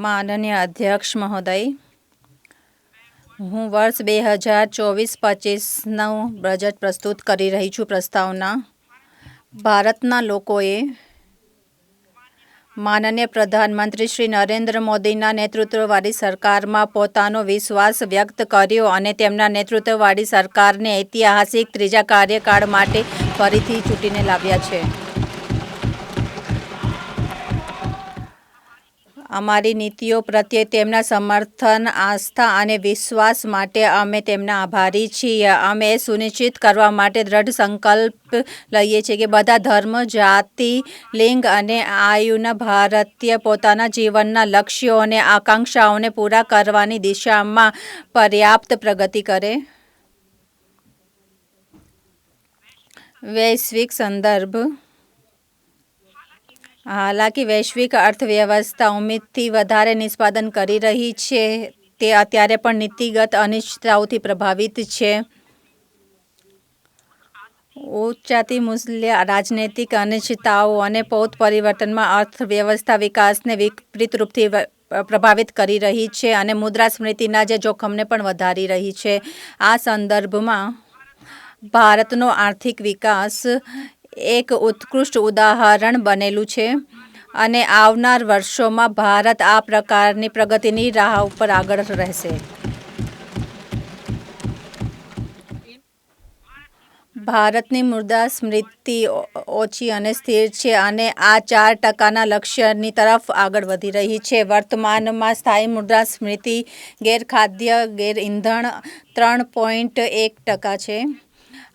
માનનીય અધ્યક્ષ મહોદય, હું વર્ષ 2024-25નું બજેટ પ્રસ્તુત કરી રહી છું. પ્રસ્તાવના ભારતના લોકોએ માનનીય પ્રધાનમંત્રી શ્રી નરેન્દ્ર મોદીના નેતૃત્વવાળી સરકારમાં પોતાનો વિશ્વાસ વ્યક્ત કર્યો અને તેમના નેતૃત્વવાળી સરકારને ઐતિહાસિક ત્રીજા કાર્યકાળ માટે ફરીથી ચૂંટીને લાવ્યા છે. અમારી નીતિઓ પ્રત્યે તેમના સમર્થન, આસ્થા અને વિશ્વાસ માટે અમે તેમના આભારી છીએ. અમે એ સુનિશ્ચિત કરવા માટે દ્રઢ સંકલ્પ લઈએ છીએ કે બધા ધર્મ, જાતિ, લિંગ અને આયુના ભારતીય પોતાના જીવનના લક્ષ્યો અને આકાંક્ષાઓને પૂરા કરવાની દિશામાં પર્યાપ્ત પ્રગતિ કરે. વૈશ્વિક સંદર્ભ હાલાકી વૈશ્વિક અર્થવ્યવસ્થા ઉમ્મીદથી વધારે નિષ્પાદન કરી રહી છે. તે અત્યારે પણ નીતિગત અનિશ્ચિતતાઓથી પ્રભાવિત છે. ઉચ્ચાતી મૂલ્ય, રાજનૈતિક અનિશ્ચિતતાઓ અને પૌધ પરિવર્તનમાં અર્થવ્યવસ્થા વિકાસને વિપરીત રૂપથી પ્રભાવિત કરી રહી છે અને મુદ્રાસ્ફીતિના જોખમને પણ વધારી રહી છે. આ સંદર્ભમાં ભારતનો આર્થિક વિકાસ એક ઉત્કૃષ્ટ ઉદાહરણ બનેલું છે અને આવનાર વર્ષોમાં ભારત આ પ્રકારની પ્રગતિની રાહ ઉપર આગળ રહેશે. ભારતની મુદ્રાસ્ફીતિ ઓછી અને સ્થિર છે અને આ 4%ના લક્ષ્યની તરફ આગળ વધી રહી છે. વર્તમાનમાં સ્થાયી મુદ્રાસ્ફીતિ ગેરખાદ્ય ઇંધણ 3.1% છે.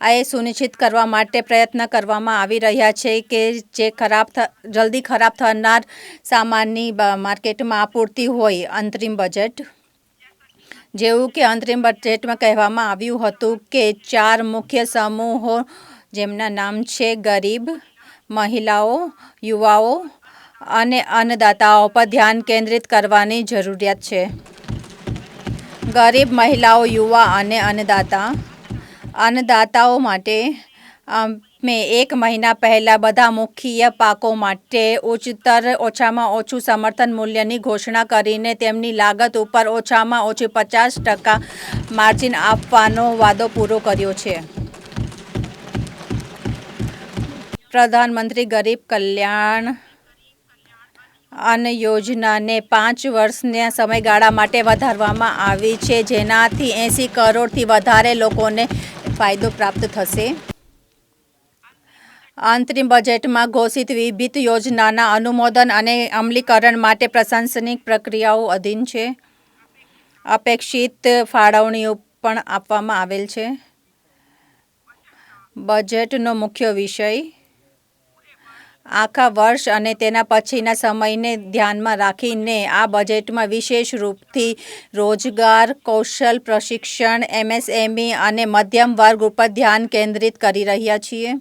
એ સુનિશ્ચિત કરવા માટે પ્રયત્ન કરવામાં આવી રહ્યા છે કે જલ્દી ખરાબ થનાર સામાનની માર્કેટમાં આપૂર્તિ હોય. અંતરિમ બજેટ જેવું કે અંતરિમ બજેટમાં કહેવામાં આવ્યું હતું કે 4 મુખ્ય સમૂહો જેમના નામ છે ગરીબ, મહિલાઓ, યુવાઓ અને અન્નદાતાઓ પર ધ્યાન કેન્દ્રિત કરવાની જરૂરિયાત છે. ગરીબ, મહિલાઓ, યુવા અને અન્નદાતાઓ માટે અમે 1 મહિના પહેલાં બધા મુખ્ય પાકો માટે ઓછામાં ઓછું સમર્થન મૂલ્યની ઘોષણા કરીને તેમની લાગત ઉપર ઓછામાં ઓછું 50% માર્જિન આપવાનો વાદો પૂરો કર્યો છે. પ્રધાનમંત્રી ગરીબ કલ્યાણ અન્ન યોજનાને 5 વર્ષના સમયગાળા માટે વધારવામાં આવી છે, જેનાથી 80 કરોડથી વધારે લોકોને ફાયદો પ્રાપ્ત થશે. અંતરિમ બજેટમાં ઘોષિત વિવિધ યોજનાના અનુમોદન અને અમલીકરણ માટે પ્રશાસનિક પ્રક્રિયાઓ અધીન છે. અપેક્ષિત ફાળવણીઓ પણ આપવામાં આવેલ છે. બજેટનો મુખ્ય વિષય આખા વર્ષ અને તેના પછીના સમયને ધ્યાનમાં રાખીને આ બજેટમાં વિશેષ રૂપથી રોજગાર, કૌશલ પ્રશિક્ષણ, MSME અને મધ્યમ વર્ગ ઉપર ધ્યાન કેન્દ્રિત કરી રહ્યા છીએ.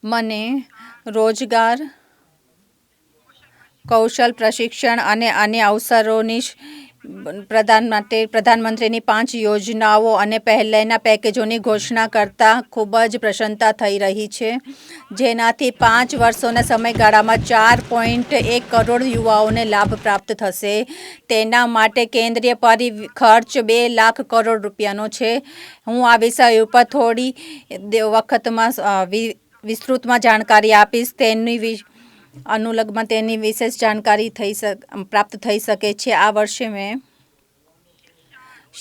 મને રોજગાર, કૌશલ પ્રશિક્ષણ અને અન્ય અવસરોની પ્રધાનમંત્રીની 5 યોજનાઓ અને પહેલાંના પેકેજોની ઘોષણા કરતાં ખૂબ જ પ્રસન્નતા થઈ રહી છે, જેનાથી 5 વર્ષોના સમયગાળામાં 4.1 કરોડ યુવાઓને લાભ પ્રાપ્ત થશે. તેના માટે કેન્દ્રીય ખર્ચ 2 લાખ કરોડ રૂપિયાનો છે. હું આ વિષય ઉપર થોડી વખતમાં વિસ્તૃતમાં જાણકારી આપીશ. તેની અનુલગ્નમાં તેની વિશેષ જાણકારી પ્રાપ્ત થઈ શકે છે. આ વર્ષે મેં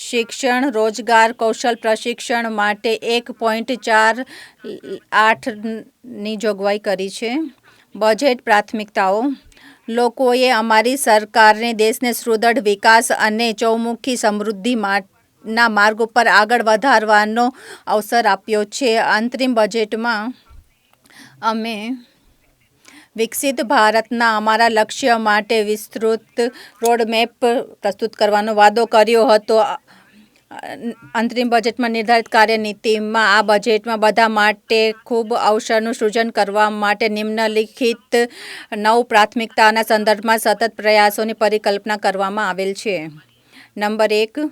શિક્ષણ, રોજગાર, કૌશલ પ્રશિક્ષણ માટે 1.48ની જોગવાઈ કરી છે. બજેટ પ્રાથમિકતાઓ લોકોએ અમારી સરકારને દેશને સુદૃઢ વિકાસ અને ચૌમુખી સમૃદ્ધિના માર્ગ ઉપર આગળ વધારવાનો અવસર આપ્યો છે. અંતરિમ બજેટમાં અમે વિકસિત ભારતના અમારા લક્ષ્ય માટે વિસ્તૃત રોડમેપ પ્રસ્તુત કરવાનો વાદો કર્યો હતો. અંતરિમ બજેટમાં નિર્ધારિત કાર્યનીતિમાં આ બજેટમાં બધા માટે ખૂબ અવસરનું સૃજન કરવા માટે નિમ્નલિખિત 9 પ્રાથમિકતાના સંદર્ભમાં સતત પ્રયાસોની પરિકલ્પના કરવામાં આવેલ છે. નંબર 1,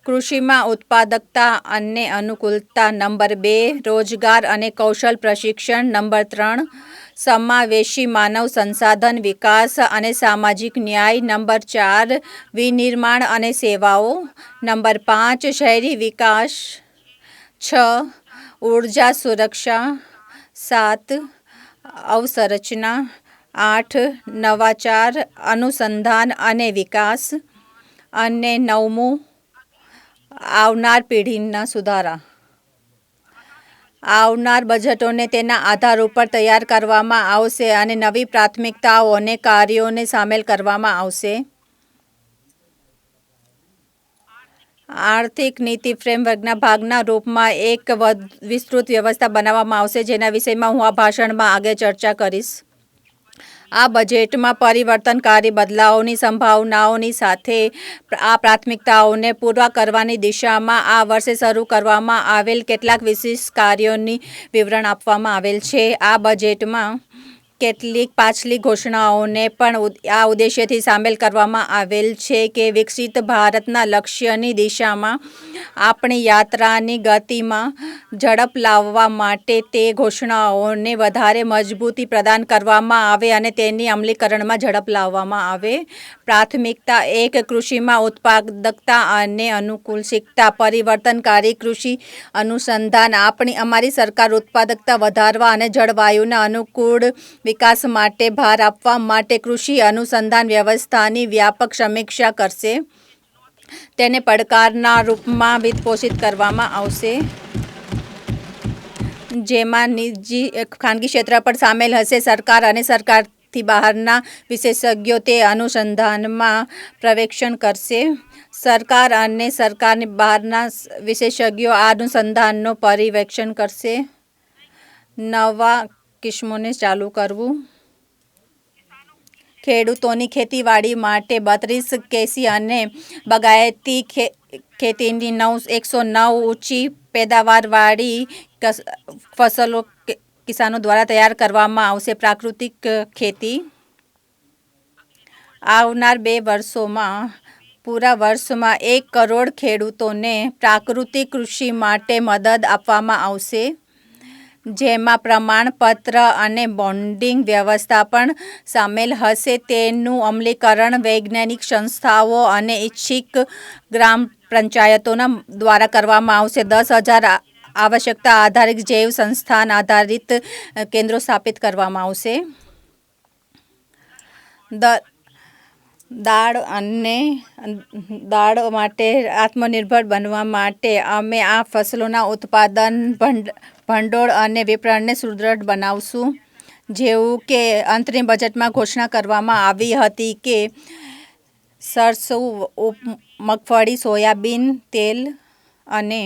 કૃષિમાં ઉત્પાદકતા અને અનુકૂળતા. નંબર 2, રોજગાર અને કૌશલ પ્રશિક્ષણ. નંબર 3, સમાવેશી માનવ સંસાધન વિકાસ અને સામાજિક ન્યાય. નંબર 4, વિનિર્માણ અને સેવાઓ. નંબર 5, શહેરી વિકાસ. 6, ઉર્જા સુરક્ષા. 7, અવસંરચના. 8, નવાચાર, અનુસંધાન અને વિકાસ. અને 9મું, આવનાર પેઢીના સુધારા. આવનાર બજેટોને તેના આધાર ઉપર તૈયાર કરવામાં આવશે અને નવી પ્રાથમિકતાઓ અને કાર્યોને સામેલ કરવામાં આવશે. આર્થિક નીતિ ફ્રેમવર્કના ભાગના રૂપમાં એક વિસ્તૃત વ્યવસ્થા બનાવવામાં આવશે, જેના વિષયમાં હું આ ભાષણમાં આગળ ચર્ચા કરીશ. આ બજેટમાં પરિવર્તનકારી બદલાવોની સંભાવનાઓની સાથે આ પ્રાથમિકતાઓને પૂરા કરવાની દિશામાં આ વર્ષે શરૂ કરવામાં આવેલ કેટલાક વિશિષ્ટ કાર્યોની વિવરણ આપવામાં આવેલ છે. આ બજેટમાં કેટલીક પાછલી ઘોષણાઓને પણ આ ઉદ્દેશ્યથી સામેલ કરવામાં આવેલ છે કે વિકસિત ભારતના લક્ષ્યની દિશામાં આપણી યાત્રાની ગતિમાં ઝડપ લાવવા માટે તે ઘોષણાઓને વધારે મજબૂતી પ્રદાન કરવામાં આવે અને તેની અમલીકરણમાં ઝડપ લાવવામાં આવે. પ્રાથમિકતા 1, કૃષિમાં ઉત્પાદકતા અને અનુકૂલનશીલતા. પરિવર્તનકારી કૃષિ અનુસંધાન. અમારી સરકાર ઉત્પાદકતા વધારવા અને જળવાયુના અનુકૂળ વિકાસ માટે ભાર આપવા માટે કૃષિ અનુસંધાન વ્યવસ્થાની વ્યાપક સમીક્ષા કરશે. તેને પડકારના રૂપમાં વિત્તપોષિત કરવામાં આવશે, જેમાં ખાનગી ક્ષેત્ર પણ સામેલ હશે. સરકાર અને સરકારથી બહારના વિશેષજ્ઞો તે અનુસંધાનમાં પર્યવેક્ષણ કરશે. સરકાર અને સરકારની બહારના વિશેષજ્ઞો આ અનુસંધાનનું પર્યવેક્ષણ કરશે. નવા કિસ્મોને ચાલુ કરવું. ખેડૂતોની ખેતીવાડી માટે 32 કૃષિ અને બાગાયતી ખેતીની 109 ઊંચી પેદાવારવાળી ફસલો કિસાનો દ્વારા તૈયાર કરવામાં આવશે. પ્રાકૃતિક ખેતી. આવનાર 2 વર્ષોમાં પૂરા વર્ષમાં 1 કરોડ ખેડૂતોને પ્રાકૃતિક કૃષિ માટે મદદ આપવામાં આવશે, જેમાં પ્રમાણપત્ર અને બોન્ડિંગ વ્યવસ્થા પણ સામેલ હશે. તેનું અમલીકરણ વૈજ્ઞાનિક સંસ્થાઓ અને ઇચ્છિક ગ્રામ પંચાયતોના દ્વારા કરવામાં આવશે. 10,000 આવશ્યકતા આધારિત જૈવ સંસ્થાન આધારિત કેન્દ્રો સ્થાપિત કરવામાં આવશે. દાળ માટે આત્મનિર્ભર બનવા માટે અમે આ ફસલોના ઉત્પાદન ભંડોળ અને વિપણનને સુદૃઢ બનાવશું. જેવું કે અંતરિમ બજેટમાં ઘોષણા કરવામાં આવી હતી કે સરસવ, મગફળી, સોયાબીન તેલ અને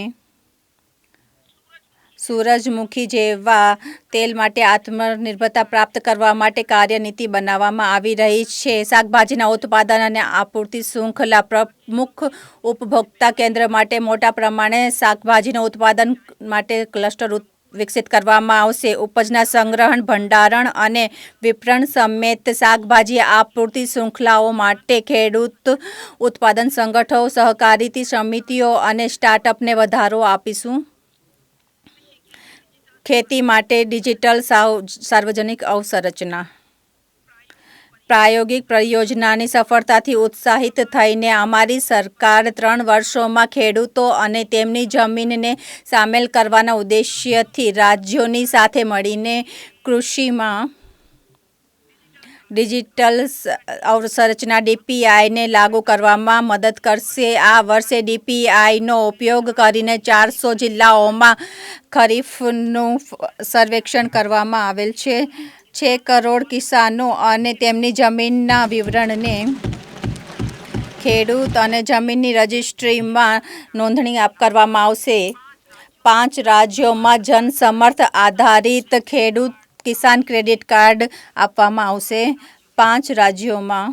સૂરજમુખી જેવા તેલ માટે આત્મનિર્ભરતા પ્રાપ્ત કરવા માટે કાર્યનીતિ બનાવવામાં આવી રહી છે. શાકભાજીના ઉત્પાદન અને આપૂર્તિ શૃંખલા. પ્રમુખ ઉપભોક્તા કેન્દ્ર માટે મોટા પ્રમાણે શાકભાજીના ઉત્પાદન માટે ક્લસ્ટર વિકસિત કરવામાં આવશે. ઉપજના સંગ્રહણ, ભંડારણ અને વિતરણ સમેત શાકભાજી આપૂર્તિ શૃંખલાઓ માટે ખેડૂત ઉત્પાદન સંગઠનો, સહકારી સમિતિઓ અને સ્ટાર્ટઅપને વધારો આપીશું. ખેતી માટે ડિજિટલ સાર્વજનિક અવસંરચના. પ્રાયોગિક પરિયોજનાની સફળતાથી ઉત્સાહિત થઈને અમારી સરકાર 3 વર્ષોમાં ખેડૂતો અને તેમની જમીનને સામેલ કરવાના ઉદ્દેશ્યથી રાજ્યોની સાથે મળીને કૃષિમાં ડિજિટલ અવસંરચના DPIને લાગુ કરવામાં મદદ કરશે. આ વર્ષે DPIનો ઉપયોગ કરીને 400 જિલ્લાઓમાં ખરીફનું સર્વેક્ષણ કરવામાં આવેલ છે. 6 કરોડ કિસાનો અને તેમની જમીનના વિવરણને ખેડૂત અને જમીનની રજિસ્ટ્રીમાં નોંધણી કરવામાં આવશે. 5 રાજ્યોમાં જનસમર્થ આધારિત ખેડૂત કિસાન ક્રેડિટ કાર્ડ આપવામાં આવશે. 5 રાજ્યોમાં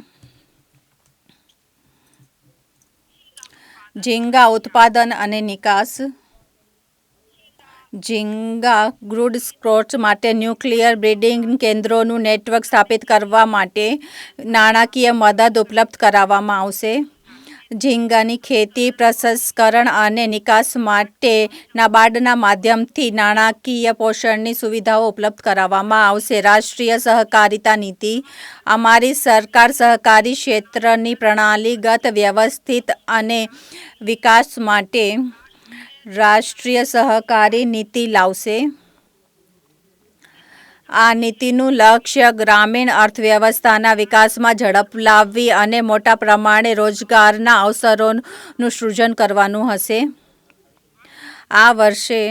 ઝીંગા ઉત્પાદન અને નિકાસ. ઝીંગા ગુડ સ્ટોર્સ માટે ન્યુક્લિયર બ્રીડિંગ કેન્દ્રોનું નેટવર્ક સ્થાપિત કરવા માટે નાણાકીય મદદ ઉપલબ્ધ કરાવવામાં આવશે. ઝીંગાની ખેતી, પ્રસંસ્કરણ અને નિકાસ માટે નાબાર્ડના માધ્યમથી નાણાકીય પોષણની સુવિધાઓ ઉપલબ્ધ કરાવવામાં આવશે. રાષ્ટ્રીય સહકારિતા નીતિ. અમારી સરકાર સહકારી ક્ષેત્રની પ્રણાલીગત, વ્યવસ્થિત અને વિકાસ માટે રાષ્ટ્રીય સહકારી નીતિ લાવશે. આ નીતિનું લક્ષ્ય ગ્રામીણ અર્થવ્યવસ્થાના વિકાસમાં ઝડપ લાવવી અને મોટા પ્રમાણે રોજગારના અવસરોનું સૃજન કરવાનું હશે. આ વર્ષે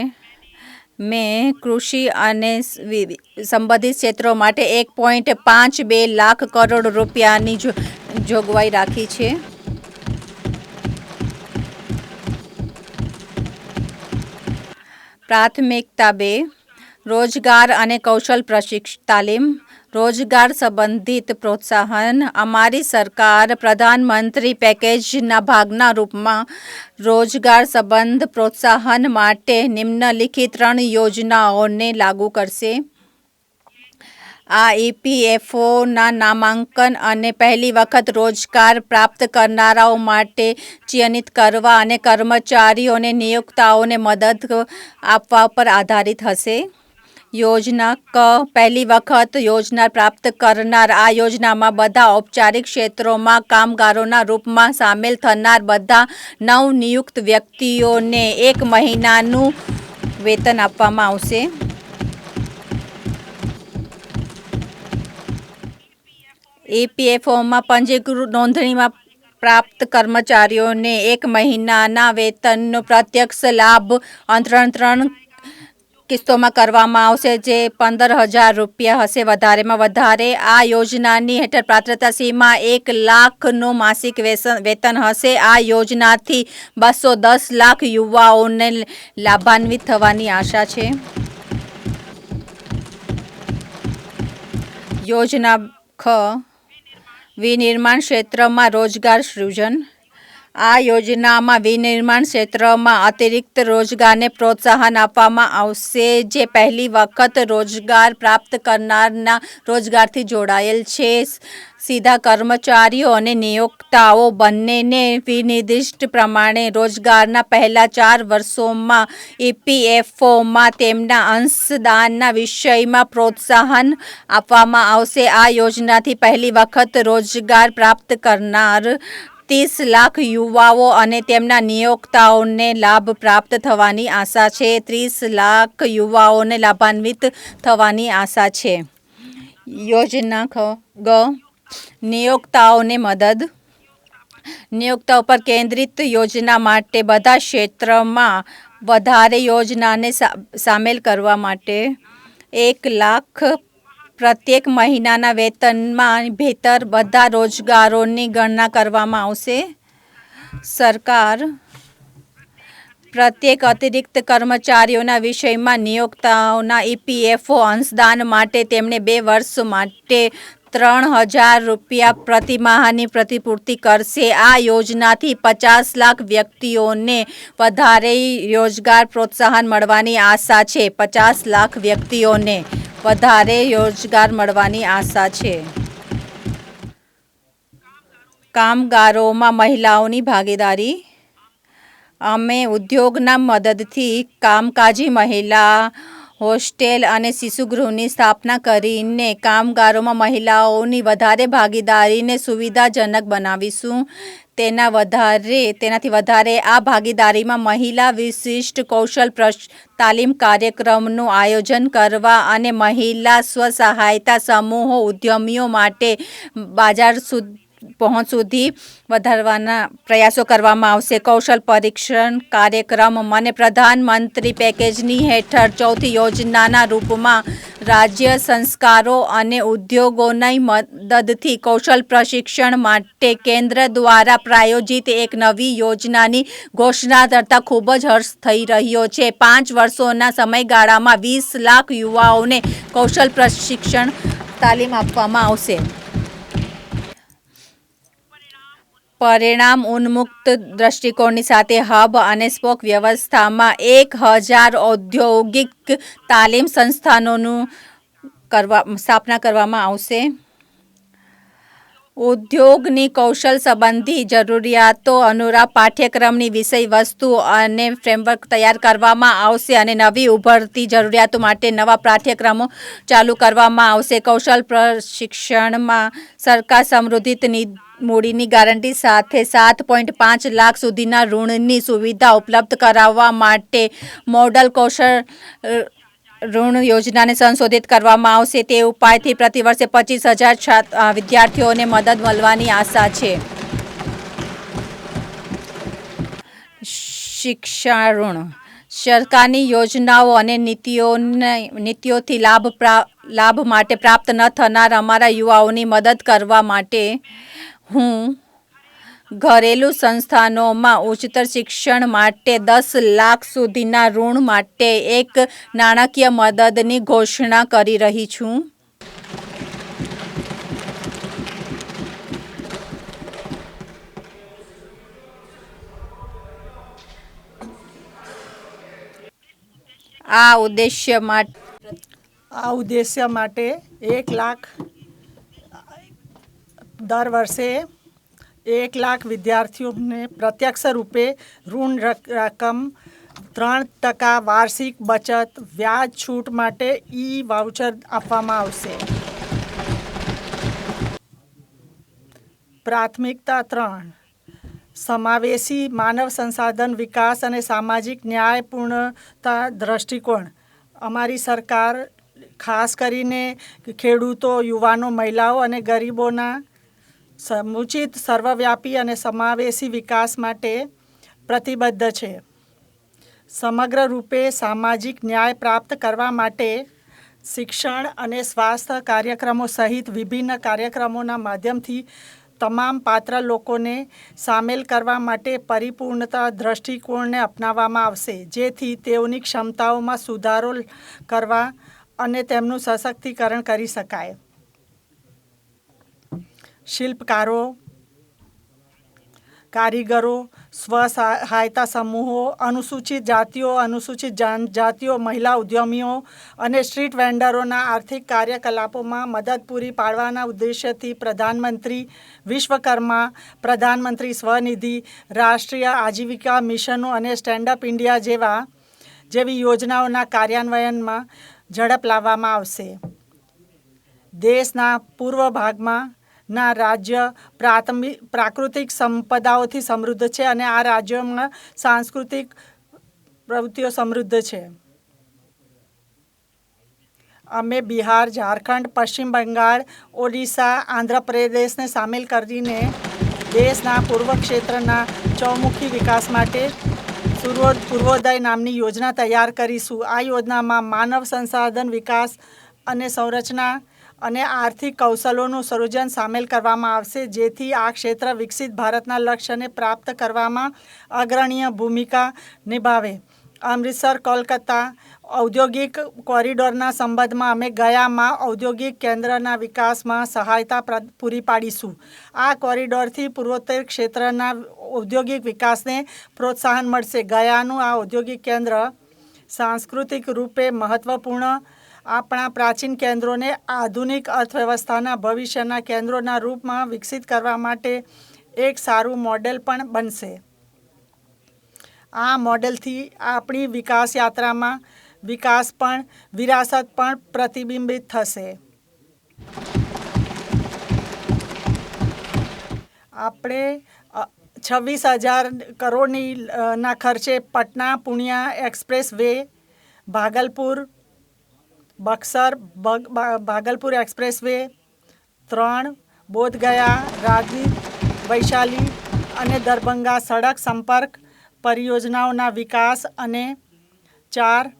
મેં કૃષિ અને સંબંધિત ક્ષેત્રો માટે 1.52 લાખ કરોડ રૂપિયાની જોગવાઈ રાખી છે. પ્રાથમિકતા 2. રોજગાર અને કૌશલ તાલીમ. રોજગાર સંબંધિત પ્રોત્સાહન. અમારી સરકાર પ્રધાનમંત્રી પેકેજના ભાગના રૂપમાં રોજગાર સંબંધ પ્રોત્સાહન માટે નિમ્નલિખિત 3 યોજનાઓને લાગુ કરશે. આ EPFOના નામાંકન અને પહેલી વખત રોજગાર પ્રાપ્ત કરનારાઓ માટે ચયનિત કરવા અને કર્મચારીઓને નિયોક્તાઓને મદદ આપવા પર આધારિત હશે. યોજના ક. પહેલી વખત યોજના પ્રાપ્ત કરનાર. આ યોજનામાં બધા ઔપચારિક ક્ષેત્રોમાં કામદારોના રૂપમાં સામેલ થનાર બધા નવનિયુક્ત વ્યક્તિઓને 1 મહિનાનું વેતન આપવામાં આવશે. EPFOમાં પંજીકૃત નોંધણીમાં પ્રાપ્ત કર્મચારીઓને 1 મહિનાના વેતનનો પ્રત્યક્ષ લાભ અંતરણ 3 કિસ્તોમાં કરવામાં આવશે, જે 15,000 રૂપિયા હશે વધારેમાં વધારે. આ યોજનાની હેઠળ પાત્રતા સીમા 1 લાખનું માસિક વેતન હશે. આ યોજનાથી 210 લાખ યુવાઓને લાભાન્વિત થવાની આશા છે. યોજના ખ. વિનિર્માણ ક્ષેત્રમાં રોજગાર સૃજન. આ યોજનામાં વિનિર્માણ ક્ષેત્રમાં અતિરિક્ત રોજગારને પ્રોત્સાહન આપવામાં આવશે, જે પહેલી વખત રોજગાર પ્રાપ્ત કરનારના રોજગારથી જોડાયેલ છે. સીધા કર્મચારીઓ અને નિયોક્તાઓ બંનેને વિનિર્દિષ્ટ પ્રમાણે રોજગારના પહેલા 4 વર્ષોમાં EPFOમાં તેમના અંશદાનના વિષયમાં પ્રોત્સાહન આપવામાં આવશે. આ યોજનાથી પહેલી વખત રોજગાર પ્રાપ્ત કરનાર 30 લાખ યુવાઓ અને તેમના નિયોક્તાઓને લાભ પ્રાપ્ત થવાની આશા છે. 30 લાખ યુવાઓને લાભાન્વિત થવાની આશા છે. યોજના ગ. નિયોક્તાઓને મદદ. નિયોક્તાઓ પર કેન્દ્રિત યોજના માટે બધા ક્ષેત્રમાં વધારે યોજનાને સામેલ કરવા માટે 1 લાખ પ્રત્યેક મહિનાના વેતનમાં ભેતર બધા રોજગારોની ગણના કરવામાં આવશે. સરકાર પ્રત્યેક અતિરિક્ત કર્મચારીઓના વિષયમાં નિયોક્તાઓના EPFO અંશદાન માટે તેમણે 2 વર્ષ માટે 3,000 રૂપિયા પ્રતિમાહની પ્રતિપૂર્તિ કરશે. આ યોજનાથી 50 લાખ વ્યક્તિઓને વધારે રોજગાર પ્રોત્સાહન મળવાની આશા છે. 50 લાખ વ્યક્તિઓને વધારે રોજગાર મળવાની આશા છે. કામગારોમાં મહિલાઓની ભાગીદારી. અમે ઉદ્યોગના મદદથી કામકાજી મહિલા હોસ્ટેલ અને શિશુગૃહની સ્થાપના કરીને કામગારોમાં મહિલાઓની વધારે ભાગીદારીને સુવિધાજનક બનાવીશું. તેનાથી વધારે આ ભાગીદારીમાં મહિલા વિશિષ્ટ કૌશલ તાલીમ કાર્યક્રમનું આયોજન કરવા અને મહિલા સ્વ-સહાયતા સમૂહો ઉદ્યમીઓ માટે બજાર પહોંચ સુધી વધારવાના પ્રયાસો કરવામાં આવશે. કૌશલ પરીક્ષણ કાર્યક્રમ. મને પ્રધાનમંત્રી પેકેજની હેઠળ 4થી યોજનાના રૂપમાં રાજ્ય સંસ્થાઓ અને ઉદ્યોગોની મદદથી કૌશલ પ્રશિક્ષણ માટે કેન્દ્ર દ્વારા પ્રાયોજિત એક નવી યોજનાની ઘોષણા કરતા ખૂબ જ હર્ષ થઈ રહ્યો છે. 5 વર્ષોના સમયગાળામાં 20 લાખ યુવાઓને કૌશલ પ્રશિક્ષણ તાલીમ આપવામાં આવશે. પરિણામ ઉન્મુક્ત દૃષ્ટિકોણની સાથે હબ અને સ્પોક વ્યવસ્થામાં 1,000 ઔદ્યોગિક તાલીમ સંસ્થાનોનું સ્થાપના કરવામાં આવશે. ઉદ્યોગની કૌશલ સંબંધી જરૂરિયાતો અનુરૂપ પાઠ્યક્રમની વિષય વસ્તુ અને ફ્રેમવર્ક તૈયાર કરવામાં આવશે અને નવી ઉભરતી જરૂરિયાતો માટે નવા પાઠ્યક્રમો ચાલુ કરવામાં આવશે. કૌશલ પ્રશિક્ષણમાં સરકાર સમૃદ્ધિત મૂડીની ગેરંટી સાથે 7.5 લાખ સુધીના ઋણની સુવિધા ઉપલબ્ધ કરાવવા માટે મોડલ કૌશલ ઋણ યોજનાને સંશોધિત કરવામાં આવશે. તે ઉપાયથી પ્રતિવર્ષે 25,000 વિદ્યાર્થીઓને મદદ મળવાની આશા છે. શિક્ષા ઋણ સરકારની યોજનાઓ અને નીતિઓથી લાભ માટે પ્રાપ્ત ન થનાર અમારા યુવાઓની મદદ કરવા માટે હું ઘરેલું સંસ્થાનોમાં ઉચ્ચતર શિક્ષણ માટે 10 લાખ સુધીના ઋણ માટે એક નાણાકીય મદદની ઘોષણા કરી રહી છું. આ ઉદ્દેશ્ય માટે 1 લાખ દર વર્ષે 1 લાખ વિદ્યાર્થીઓને પ્રત્યક્ષ રૂપે ઋણ રકમ 3% વાર્ષિક બચત વ્યાજ છૂટ માટે વાઉચર આપવામાં આવશે. પ્રાથમિકતા 3 સમાવેશી માનવ સંસાધન વિકાસ અને સામાજિક ન્યાયપૂર્ણતા દ્રષ્ટિકોણ. અમારી સરકાર ખાસ કરીને ખેડૂતો, યુવાનો, મહિલાઓ અને ગરીબોના સમુચિત, સર્વવ્યાપી અને સમાવેશી વિકાસ માટે પ્રતિબદ્ધ છે. સમગ્ર રૂપે સામાજિક ન્યાય પ્રાપ્ત કરવા માટે શિક્ષણ અને સ્વાસ્થ્ય કાર્યક્રમો સહિત વિભિન્ન કાર્યક્રમોના માધ્યમથી તમામ પાત્ર લોકોને સામેલ કરવા માટે પરિપૂર્ણતા દ્રષ્ટિકોણને અપનાવવામાં આવશે, જેથી તેઓની ક્ષમતાઓમાં સુધારો કરવા અને તેમનું સશક્તિકરણ કરી શકાય. શિલ્પકારો, કારીગરો, સ્વ-સહાયતા સમૂહો, અનુસૂચિત જાતિઓ, અનુસૂચિત જનજાતિઓ, મહિલા ઉદ્યમીઓ અને સ્ટ્રીટ વેન્ડરોના આર્થિક કાર્યકલાપોમાં મદદ પૂરી પાડવાના ઉદ્દેશ્યથી પ્રધાનમંત્રી વિશ્વકર્મા, પ્રધાનમંત્રી સ્વનિધિ, રાષ્ટ્રીય આજીવિકા મિશનો અને સ્ટેન્ડ અપ ઇન્ડિયા જેવી યોજનાઓના કાર્યાન્વયનમાં ઝડપ લાવવામાં આવશે. દેશના પૂર્વ ભાગમાં ના રાજ્ય પ્રાકૃતિક સંપદાઓથી સમૃદ્ધ છે અને આ રાજ્યોમાં સાંસ્કૃતિક પ્રવૃત્તિઓ સમૃદ્ધ છે. અમે બિહાર, ઝારખંડ, પશ્ચિમ બંગાળ, ઓડિશા, આંધ્રપ્રદેશને સામેલ કરીને દેશના પૂર્વ ક્ષેત્રના ચૌમુખી વિકાસ માટે પૂર્વોદય નામની યોજના તૈયાર કરીશું. આ યોજનામાં માનવ સંસાધન વિકાસ અને સંરચના અને આર્થિક કૌશલોનું સર્જન સામેલ કરવામાં આવશે, જેથી આ ક્ષેત્ર વિકસિત ભારતના લક્ષ્યને પ્રાપ્ત કરવામાં અગ્રણીય ભૂમિકા નિભાવે. અમૃતસર કોલકાતા ઔદ્યોગિક કોરિડોરના સંબંધમાં અમે ગયામાં ઔદ્યોગિક કેન્દ્રના વિકાસમાં સહાયતા પૂરી પાડીશું. આ કોરિડોરથી પૂર્વોત્તર ક્ષેત્રના ઔદ્યોગિક વિકાસને પ્રોત્સાહન મળશે. ગયાનું આ ઔદ્યોગિક કેન્દ્ર સાંસ્કૃતિક રૂપે મહત્વપૂર્ણ આપણા પ્રાચીન કેન્દ્રોને આધુનિક અર્થવ્યવસ્થાના ભવિષ્યના કેન્દ્રોના રૂપમાં વિકસિત કરવા માટે એક સારું મોડેલ પણ બનશે. આ મોડેલથી આપણી વિકાસ યાત્રામાં વિરાસત પણ પ્રતિબિંબિત થશે. આપણે 26,000 કરોડની ના ખર્ચે Patna Purnia express way, Buxar Bhagalpur express way, 3 Bodh Gaya, Ranchi, Vaishali અને દરભંગા સડક સંપર્ક પરિયોજનાઓના વિકાસ અને 4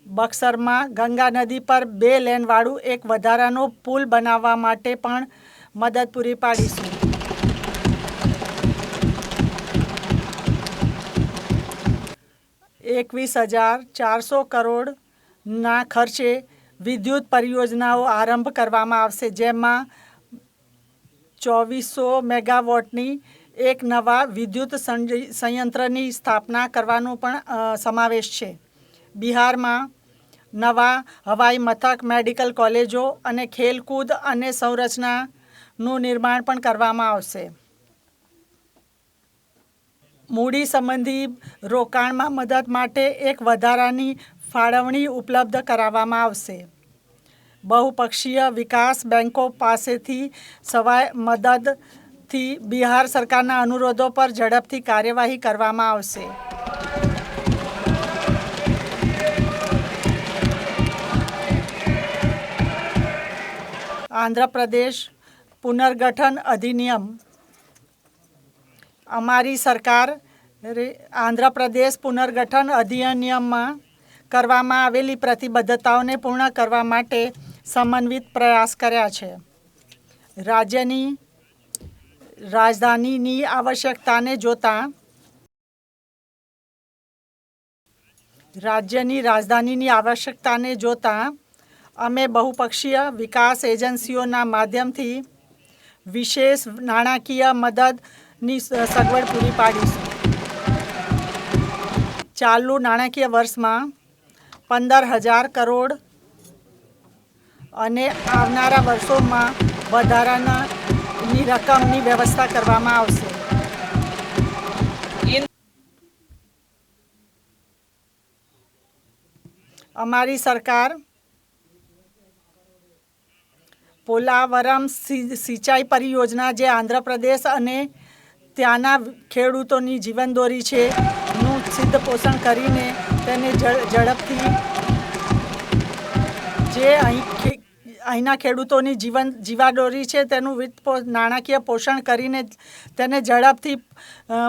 બક્સરમાં ગંગા નદી પર 2 લેનવાળું એક વધારાનો પુલ બનાવવા માટે પણ મદદ પૂરી પાડીશું. ₹21,400 કરોડના ખર્ચે વિદ્યુત પરિયોજનાઓ આરંભ કરવામાં આવશે, જેમાં 2400 મેગાવોટની એક નવા વિદ્યુત સંયંત્રની સ્થાપના કરવાનો પણ સમાવેશ છે. બિહારમાં નવા હવાઈ મથક, મેડિકલ કોલેજો અને ખેલકૂદ અને સંરચના નું નિર્માણ પણ કરવામાં આવશે. મૂડી સંબંધી રોકાણમાં મદદ માટે એક વધારાની ફાળવણી ઉપલબ્ધ કરાવવામાં આવશે. બહુપક્ષીય વિકાસ બેન્કો પાસેથી મદદથી બિહાર સરકારના અનુરોધો પર ઝડપથી કાર્યવાહી કરવામાં આવશે. આંધ્રપ્રદેશ પુનર્ગઠન અધિનિયમ. અમારી સરકાર આંધ્રપ્રદેશ પુનર્ગઠન અધિનિયમમાં કરવામાં આવેલી પ્રતિબદ્ધતાઓને પૂર્ણ કરવા માટે સમન્વિત પ્રયાસ કર્યા છે. રાજ્યની રાજધાનીની આવશ્યકતાને જોતાં અમે બહુપક્ષીય વિકાસ એજન્સીઓના માધ્યમથી વિશેષ નાણાકીય મદદની સગવડ પૂરી પાડીશું. ચાલુ નાણાકીય વર્ષમાં 15,000 કરોડ અને આવનારા વર્ષોમાં વધારાની રકમની વ્યવસ્થા કરવામાં આવશે. અમારી સરકાર પોલાવરમ સિંચાઈ પરિયોજના, જે આંધ્રપ્રદેશ અને ત્યાંના ખેડૂતોની જીવનદોરી છે, નું સિદ્ધ પોષણ કરીને તેને ઝડપથી જે અહીંના ખેડૂતોની જીવાદોરી છે તેનું નાણાકીય પોષણ કરીને તેને ઝડપથી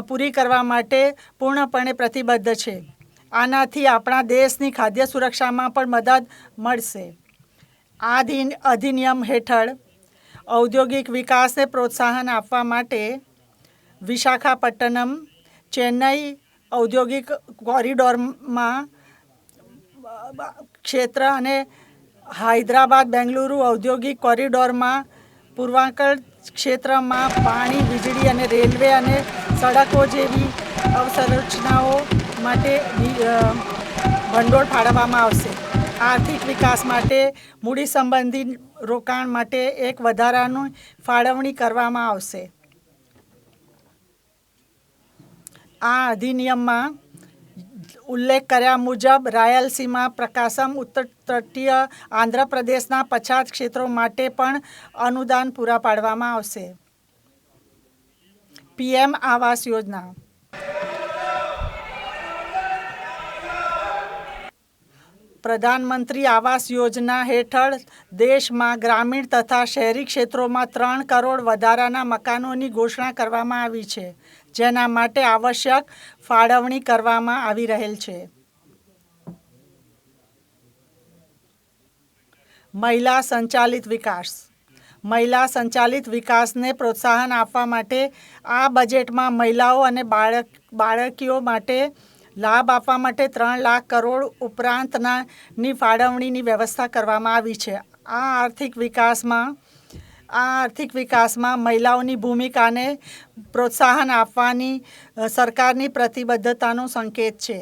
પૂરી કરવા માટે પૂર્ણપણે પ્રતિબદ્ધ છે. આનાથી આપણા દેશની ખાદ્ય સુરક્ષામાં પણ મદદ મળશે. આ અધિનિયમ હેઠળ ઔદ્યોગિક વિકાસને પ્રોત્સાહન આપવા માટે વિશાખાપટ્ટનમ ચેન્નઈ ઔદ્યોગિક કોરિડોરમાં ક્ષેત્ર અને હૈદરાબાદ બેંગલુરુ ઔદ્યોગિક કોરિડોરમાં પૂર્વાંચલ ક્ષેત્રમાં પાણી, વીજળી અને રેલવે અને સડકો જેવી અવસંરચનાઓ માટે ભંડોળ ફાળવવામાં આવશે. આર્થિક વિકાસ માટે મૂડી સંબંધી રોકાણ માટે એક વધારાની ફાળવણી કરવામાં આવશે. આ અધિનિયમમાં ઉલ્લેખ કર્યા મુજબ રાયલસીમા, પ્રકાશમ, ઉત્તર તટીય આંધ્રપ્રદેશના પછાત ક્ષેત્રો માટે પણ અનુદાન પૂરા પાડવામાં આવશે. PM આવાસ યોજના. પ્રધાનમંત્રી આવાસ યોજના હેઠળ દેશમાં ગ્રામીણ તથા શહેરી ક્ષેત્રોમાં 3 કરોડ વધારાના મકાનોની ઘોષણા કરવામાં આવી છે, જેના માટે આવશ્યક ફાળવણી કરવામાં આવી રહેલ છે. મહિલા સંચાલિત વિકાસ. મહિલા સંચાલિત વિકાસને પ્રોત્સાહન આપવા માટે આ બજેટમાં મહિલાઓ અને બાળકીઓ માટે લાભ આપવા માટે 3 લાખ કરોડ ઉપરાંતની ફાળવણીની વ્યવસ્થા કરવામાં આવી છે. આ આર્થિક વિકાસમાં મહિલાઓની ભૂમિકાને પ્રોત્સાહન આપવાની સરકારની પ્રતિબદ્ધતાનો સંકેત છે.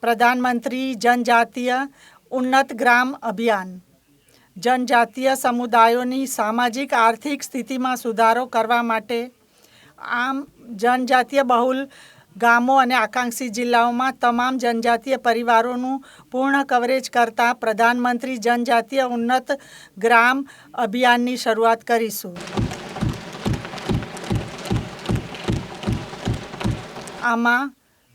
પ્રધાનમંત્રી જનજાતીય ઉન્નત ગ્રામ અભિયાન. જનજાતીય સમુદાયોની સામાજિક આર્થિક સ્થિતિમાં સુધારો કરવા માટે આમ જનજાતીય બહુલ ગામો અને આકાંક્ષી જિલ્લાઓમાં તમામ જનજાતીય પરિવારોનું પૂર્ણ કવરેજ કરતા પ્રધાનમંત્રી જનજાતીય ઉન્નત ગ્રામ અભિયાનની શરૂઆત કરીશું. આમાં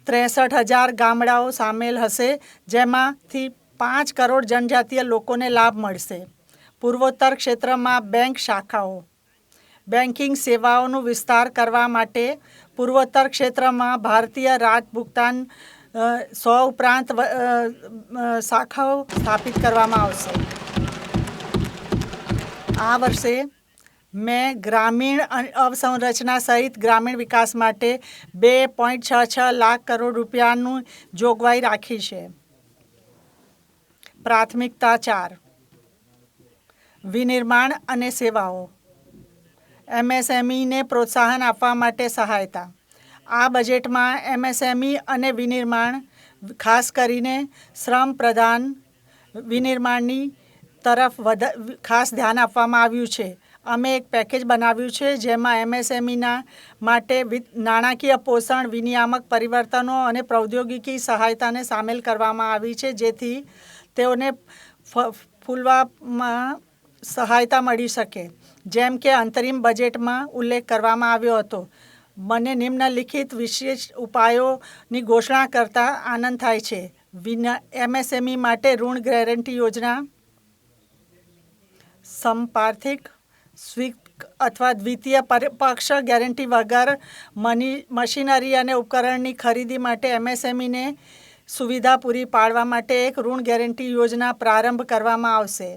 63,000 ગામડાઓ સામેલ હશે, જેમાંથી 5 કરોડ જનજાતીય લોકોને લાભ મળશે. પૂર્વોત્તર ક્ષેત્રમાં બેંક શાખાઓ. બેન્કિંગ સેવાઓનો વિસ્તાર કરવા માટે પૂર્વોત્તર ક્ષેત્રમાં ભારતીય રાજ ભુગતાન 100 ઉપરાંત શાખાઓ સ્થાપિત કરવામાં આવશે. આ વર્ષે મેં ગ્રામીણ અવસંરચના સહિત ગ્રામીણ વિકાસ માટે 2.66 લાખ કરોડ રૂપિયાની જોગવાઈ રાખી છે. પ્રાથમિકતા 4. વિનિર્માણ અને સેવાઓ. MSMEને પ્રોત્સાહન આપવા માટે સહાયતા. આ બજેટમાં MSME અને વિનિર્માણ, ખાસ કરીને શ્રમ પ્રધાન વિનિર્માણની તરફ ખાસ ધ્યાન આપવામાં આવ્યું છે. અમે એક પેકેજ બનાવ્યું છે જેમાં એમએસએમઈના માટે નાણાકીય પોષણ, વિનિયામક પરિવર્તનો અને પ્રૌદ્યોગિકી સહાયતાને સામેલ કરવામાં આવી છે, જેથી તેઓને ફૂલવામાં સહાયતા મળી શકે. જેમ કે અંતરિમ બજેટમાં ઉલ્લેખ કરવામાં આવ્યો હતો. મને નિમ્નલિખિત વિશેષ ઉપાયોની ઘોષણા કરતા આનંદ થાય છે. એમએસએમઈ માટે ઋણ ગેરંટી યોજના, સમપાર્થિક, સ્વીક અથવા દ્વિતીય પક્ષ ગેરંટી વગર મશીનરી અને ઉપકરણની ખરીદી માટે એમએસએમઈને સુવિધા પૂરી પાડવા માટે એક ઋણ ગેરંટી યોજના પ્રારંભ કરવામાં આવશે.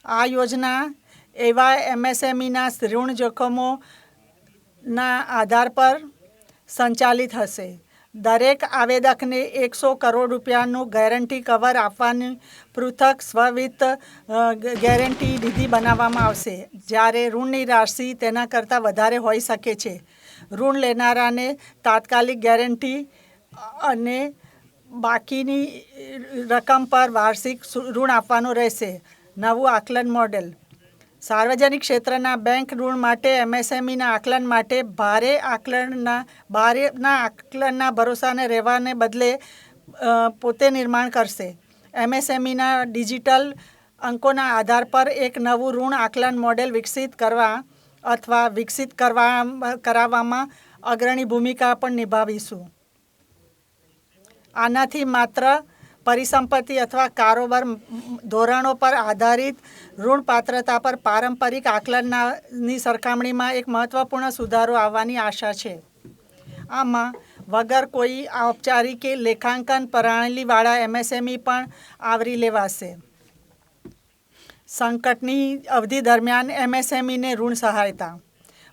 આ યોજના એવા એમએસએમઈના ઋણ જોખમોના આધાર પર સંચાલિત હશે. દરેક આવેદકને 100 કરોડ રૂપિયાનું ગેરંટી કવર આપવાની પૃથક સ્વવિત્ત ગેરંટી નિધિ બનાવવામાં આવશે, જ્યારે ઋણની રાશિ તેના કરતાં વધારે હોઈ શકે છે. ઋણ લેનારાને તાત્કાલિક ગેરંટી અને બાકીની રકમ પર વાર્ષિક ઋણ આપવાનું રહેશે. નવું આકલન મોડેલ. સાર્વજનિક ક્ષેત્રના બેંક ઋણ માટે એમએસએમઈના આકલન માટે બહારના આકલનના ભરોસાને રહેવાને બદલે પોતે નિર્માણ કરશે. એમએસએમઈના ડિજિટલ અંકોના આધાર પર એક નવું ઋણ આકલન મોડેલ વિકસિત કરાવવામાં અગ્રણી ભૂમિકા પણ નિભાવીશું. આનાથી માત્ર પરિસંપત્તિ અથવા કારોબાર ધોરણો પર આધારિત ઋણ પાત્રતા પર પારંપરિક આકલનની સરખામણીમાં એક મહત્વપૂર્ણ સુધારો આવવાની આશા છે. આમાં વગર કોઈ ઔપચારિક લેખાંકન પ્રણાલીવાળા એમએસએમઈ પણ આવરી લેવાશે. સંકટની અવધિ દરમિયાન એમએસએમઈને ઋણ સહાયતા.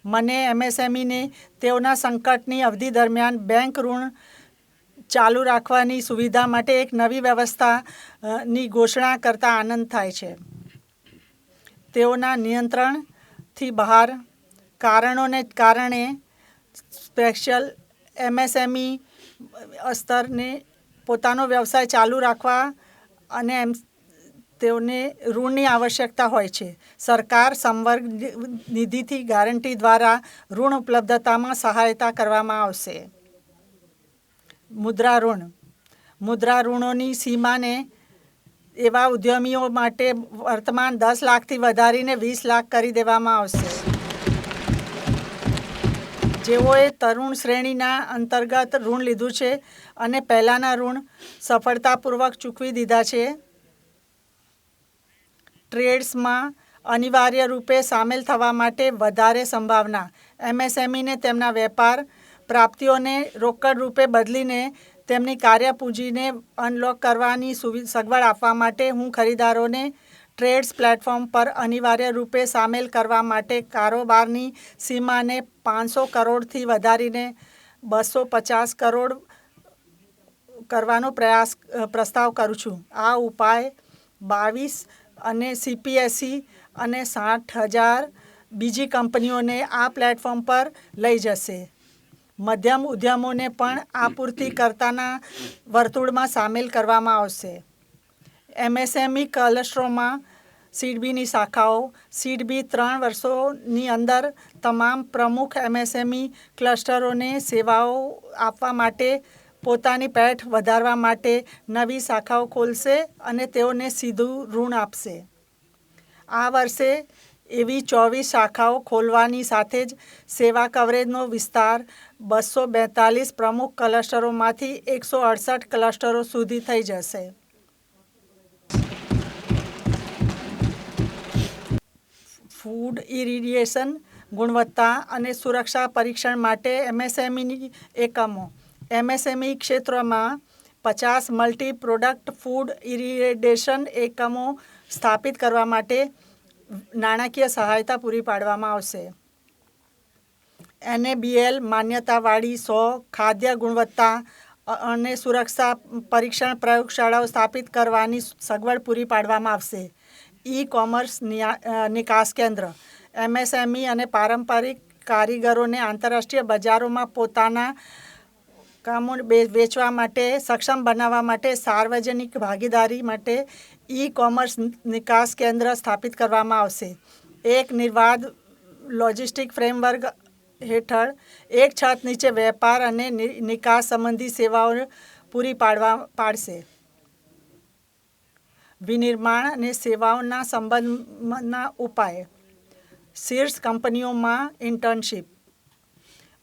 મને એમએસએમઈને તેઓના સંકટની અવધિ દરમિયાન બેંક ઋણ ચાલુ રાખવાની સુવિધા માટે એક નવી વ્યવસ્થાની ઘોષણા કરતા આનંદ થાય છે. તેઓના નિયંત્રણથી બહાર કારણોને કારણે સ્પેશિયલ એમએસએમઈ સ્તરને પોતાનો વ્યવસાય ચાલુ રાખવા અને તેઓને ઋણની આવશ્યકતા હોય છે. સરકાર સંવર્ગ નિધિથી ગેરંટી દ્વારા ઋણ ઉપલબ્ધતામાં સહાયતા કરવામાં આવશે. મુદ્રા ઋણ. મુદ્રા ઋણોની સીમાને એવા ઉદ્યમીઓ માટે વર્તમાન 10 લાખથી વધારીને 20 લાખ કરી દેવામાં આવશે, જેઓએ તરુણ શ્રેણીના અંતર્ગત ઋણ લીધું છે અને પહેલાંના ઋણ સફળતાપૂર્વક ચૂકવી દીધા છે. ટ્રેડ્સમાં અનિવાર્ય રૂપે સામેલ થવા માટે વધારે સંભાવના. એમએસએમઈને તેમના વેપાર પ્રાપ્તિઓને રોકડ રૂપે બદલીને તેમની કાર્યપૂંજીને અનલોક કરવાની સગવડ આપવા માટે હું ખરીદારોને ટ્રેડ્સ પ્લેટફોર્મ પર અનિવાર્ય રૂપે સામેલ કરવા માટે કારોબારની સીમાને 500 કરોડથી વધારીને 250 કરોડ કરવાનો પ્રસ્તાવ કરું છું. આ ઉપાય 22 અને સીપીએસઈ અને 60,000 બીજી કંપનીઓને આ પ્લેટફોર્મ પર લઈ જશે. મધ્યમ ઉદ્યમોને પણ આપૂર્તિકર્તાના વર્તુળમાં સામેલ કરવામાં આવશે. એમએસએમઈ ક્લસ્ટરોમાં સીડબીની શાખાઓ. સીડબી 3 વર્ષોની અંદર તમામ પ્રમુખ એમએસએમઈ ક્લસ્ટરોને સેવાઓ આપવા માટે પોતાની પેઠ વધારવા માટે નવી શાખાઓ ખોલશે અને તેઓને સીધું ઋણ આપશે. આ વર્ષે એવી 24 શાખાઓ ખોલવાની સાથે જ સેવા કવરેજનો વિસ્તાર 242 પ્રમુખ ક્લસ્ટરોમાંથી 168 ક્લસ્ટરો સુધી થઈ જશે. ફૂડ ઇરિડિયેશન ગુણવત્તા અને સુરક્ષા પરીક્ષણ માટે એમએસએમઈ એકમો. એમએસએમઈ ક્ષેત્રમાં 50 મલ્ટી પ્રોડક્ટ ફૂડ ઇરિડિયેશન એકમો સ્થાપિત કરવા માટે નાણાકીય સહાયતા પૂરી પાડવામાં આવશે. NABL માન્યતાવાળી 100 ખાદ્ય ગુણવત્તા અને સુરક્ષા પરીક્ષણ પ્રયોગશાળાઓ સ્થાપિત કરવાની સગવડ પૂરી પાડવામાં આવશે. ઈ-કોમર્સ નિકાસ કેન્દ્ર. એમએસએમઈ અને પારંપરિક કારીગરોને આંતરરાષ્ટ્રીય બજારોમાં પોતાના કામો વેચવા માટે સક્ષમ બનાવવા માટે સાર્વજનિક ભાગીદારી માટે ઈ કોમર્સ નિકાસ કેન્દ્ર સ્થાપિત કરવામાં આવશે. એક નિર્બાધ લોજિસ્ટિક ફ્રેમવર્ક હેઠળ એક છત નીચે વેપાર અને નિકાસ સંબંધી સેવાઓ પૂરી પાડશે. વિનિર્માણ અને સેવાઓના સંબંધના ઉપાય. શીર્ષ કંપનીઓમાં ઇન્ટર્નશીપ.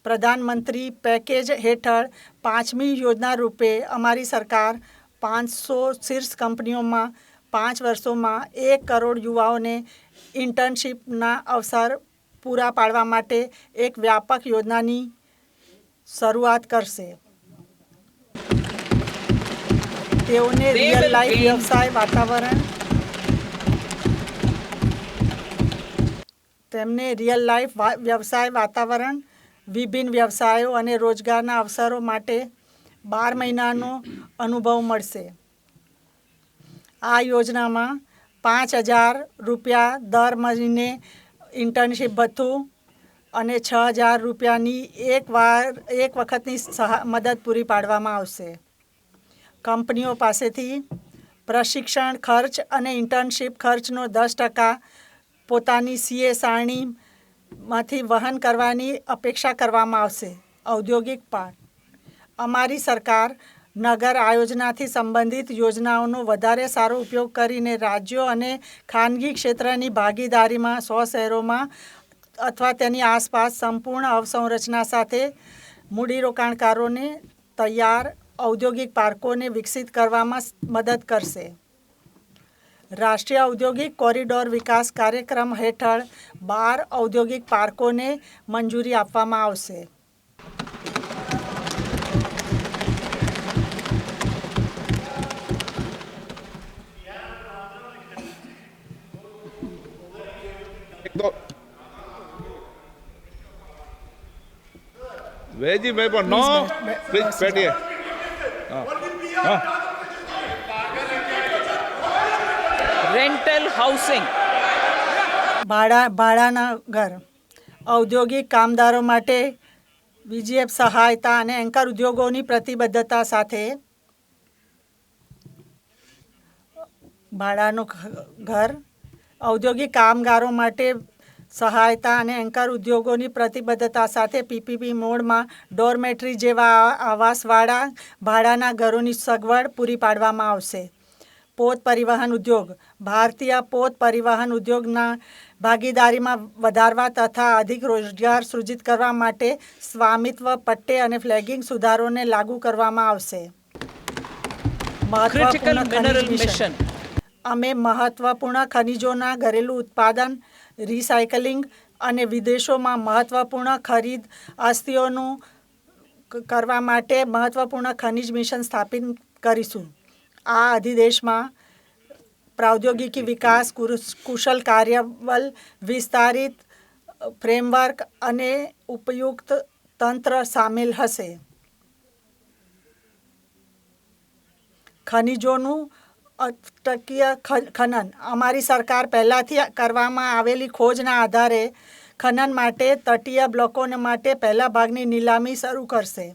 પ્રધાનમંત્રી પેકેજ હેઠળ 5મી યોજના રૂપે અમારી સરકાર 500 શીર્ષ કંપનીઓમાં 5 વર્ષોમાં 1 કરોડ યુવાઓને ઇન્ટર્નશીપના અવસર પૂરા પાડવા માટે એક વ્યાપક યોજનાની શરૂઆત કરશે. તેઓને રિયલ લાઈફ વ્યવસાય વાતાવરણ વ્યવસાય વાતાવરણ, વિભિન્ન વ્યવસાયો અને રોજગારના અવસરો માટે 12 મહિનાનો અનુભવ મળશે. આ યોજનામાં 5,000 રૂપિયા દર મહિને ઇન્ટર્નશીપ ભથ્થું અને 6,000 રૂપિયાની એક વખતની મદદ પૂરી પાડવામાં આવશે. કંપનીઓ પાસેથી પ્રશિક્ષણ ખર્ચ અને ઇન્ટર્નશીપ ખર્ચનો 10% પોતાની સીએ સારણીમાંથી વહન કરવાની અપેક્ષા કરવામાં આવશે. ઔદ્યોગિક પાર્ક. અમારી સરકાર નગર આયોજનાથી સંબંધિત યોજનાઓનો વધારે સારો ઉપયોગ કરીને રાજ્યો અને ખાનગી ક્ષેત્રની ભાગીદારીમાં 100 શહેરોમાં અથવા તેની આસપાસ સંપૂર્ણ અવસંરચના સાથે મૂડીરોકાણકારોને તૈયાર ઔદ્યોગિક પાર્કોને વિકસિત કરવામાં મદદ કરશે. રાષ્ટ્રીય ઔદ્યોગિક કોરિડોર વિકાસ કાર્યક્રમ હેઠળ 12 ઔદ્યોગિક પાર્કોને મંજૂરી આપવામાં આવશે. વેજી ભાઈ પણ નો પ્લીઝ બેઠીએ. Rental housing. ભાડાના ઘર. ઔદ્યોગિક કામદારો માટે વીજીએફ સહાયતા અને એન્કર ઉદ્યોગોની પ્રતિબદ્ધતા સાથે ભાડાનું ઘર. ઔદ્યોગિક કામગારો માટે સહાયતા અને એન્કર ઉદ્યોગોની પ્રતિબદ્ધતા સાથે પીપીપી મોડમાં ડોરમેટરી જેવા આવાસવાળા ભાડાના ઘરોની સગવડ પૂરી પાડવામાં આવશે. પોત પરિવહન ઉદ્યોગ. ભારતીય પોત પરિવહન ઉદ્યોગના ભાગીદારીમાં વધારવા તથા અધિક રોજગાર સૃજિત કરવા માટે સ્વામિત્વ પટ્ટે અને ફ્લેગિંગ સુધારોને લાગુ કરવામાં આવશે. Critical mineral mission. અમે મહત્વપૂર્ણ ખનિજોના ઘરેલું ઉત્પાદન, રિસાયકલિંગ અને વિદેશોમાં મહત્વપૂર્ણ ખરીદ આસ્તીઓનું કરવા માટે મહત્વપૂર્ણ ખનિજ મિશન સ્થાપિત કરીશું. આ અધિદેશમાં પ્રૌદ્યોગિકી વિકાસ, કુશલ કાર્યબલ, વિસ્તારિત ફ્રેમવર્ક અને ઉપયુક્ત તંત્ર સામેલ હશે. ખનિજોનું અટકીય ખનન. અમારી સરકાર પહેલાંથી કરવામાં આવેલી ખોજના આધારે ખનન માટે તટીય બ્લોકોને માટે પહેલા ભાગની નીલામી શરૂ કરશે.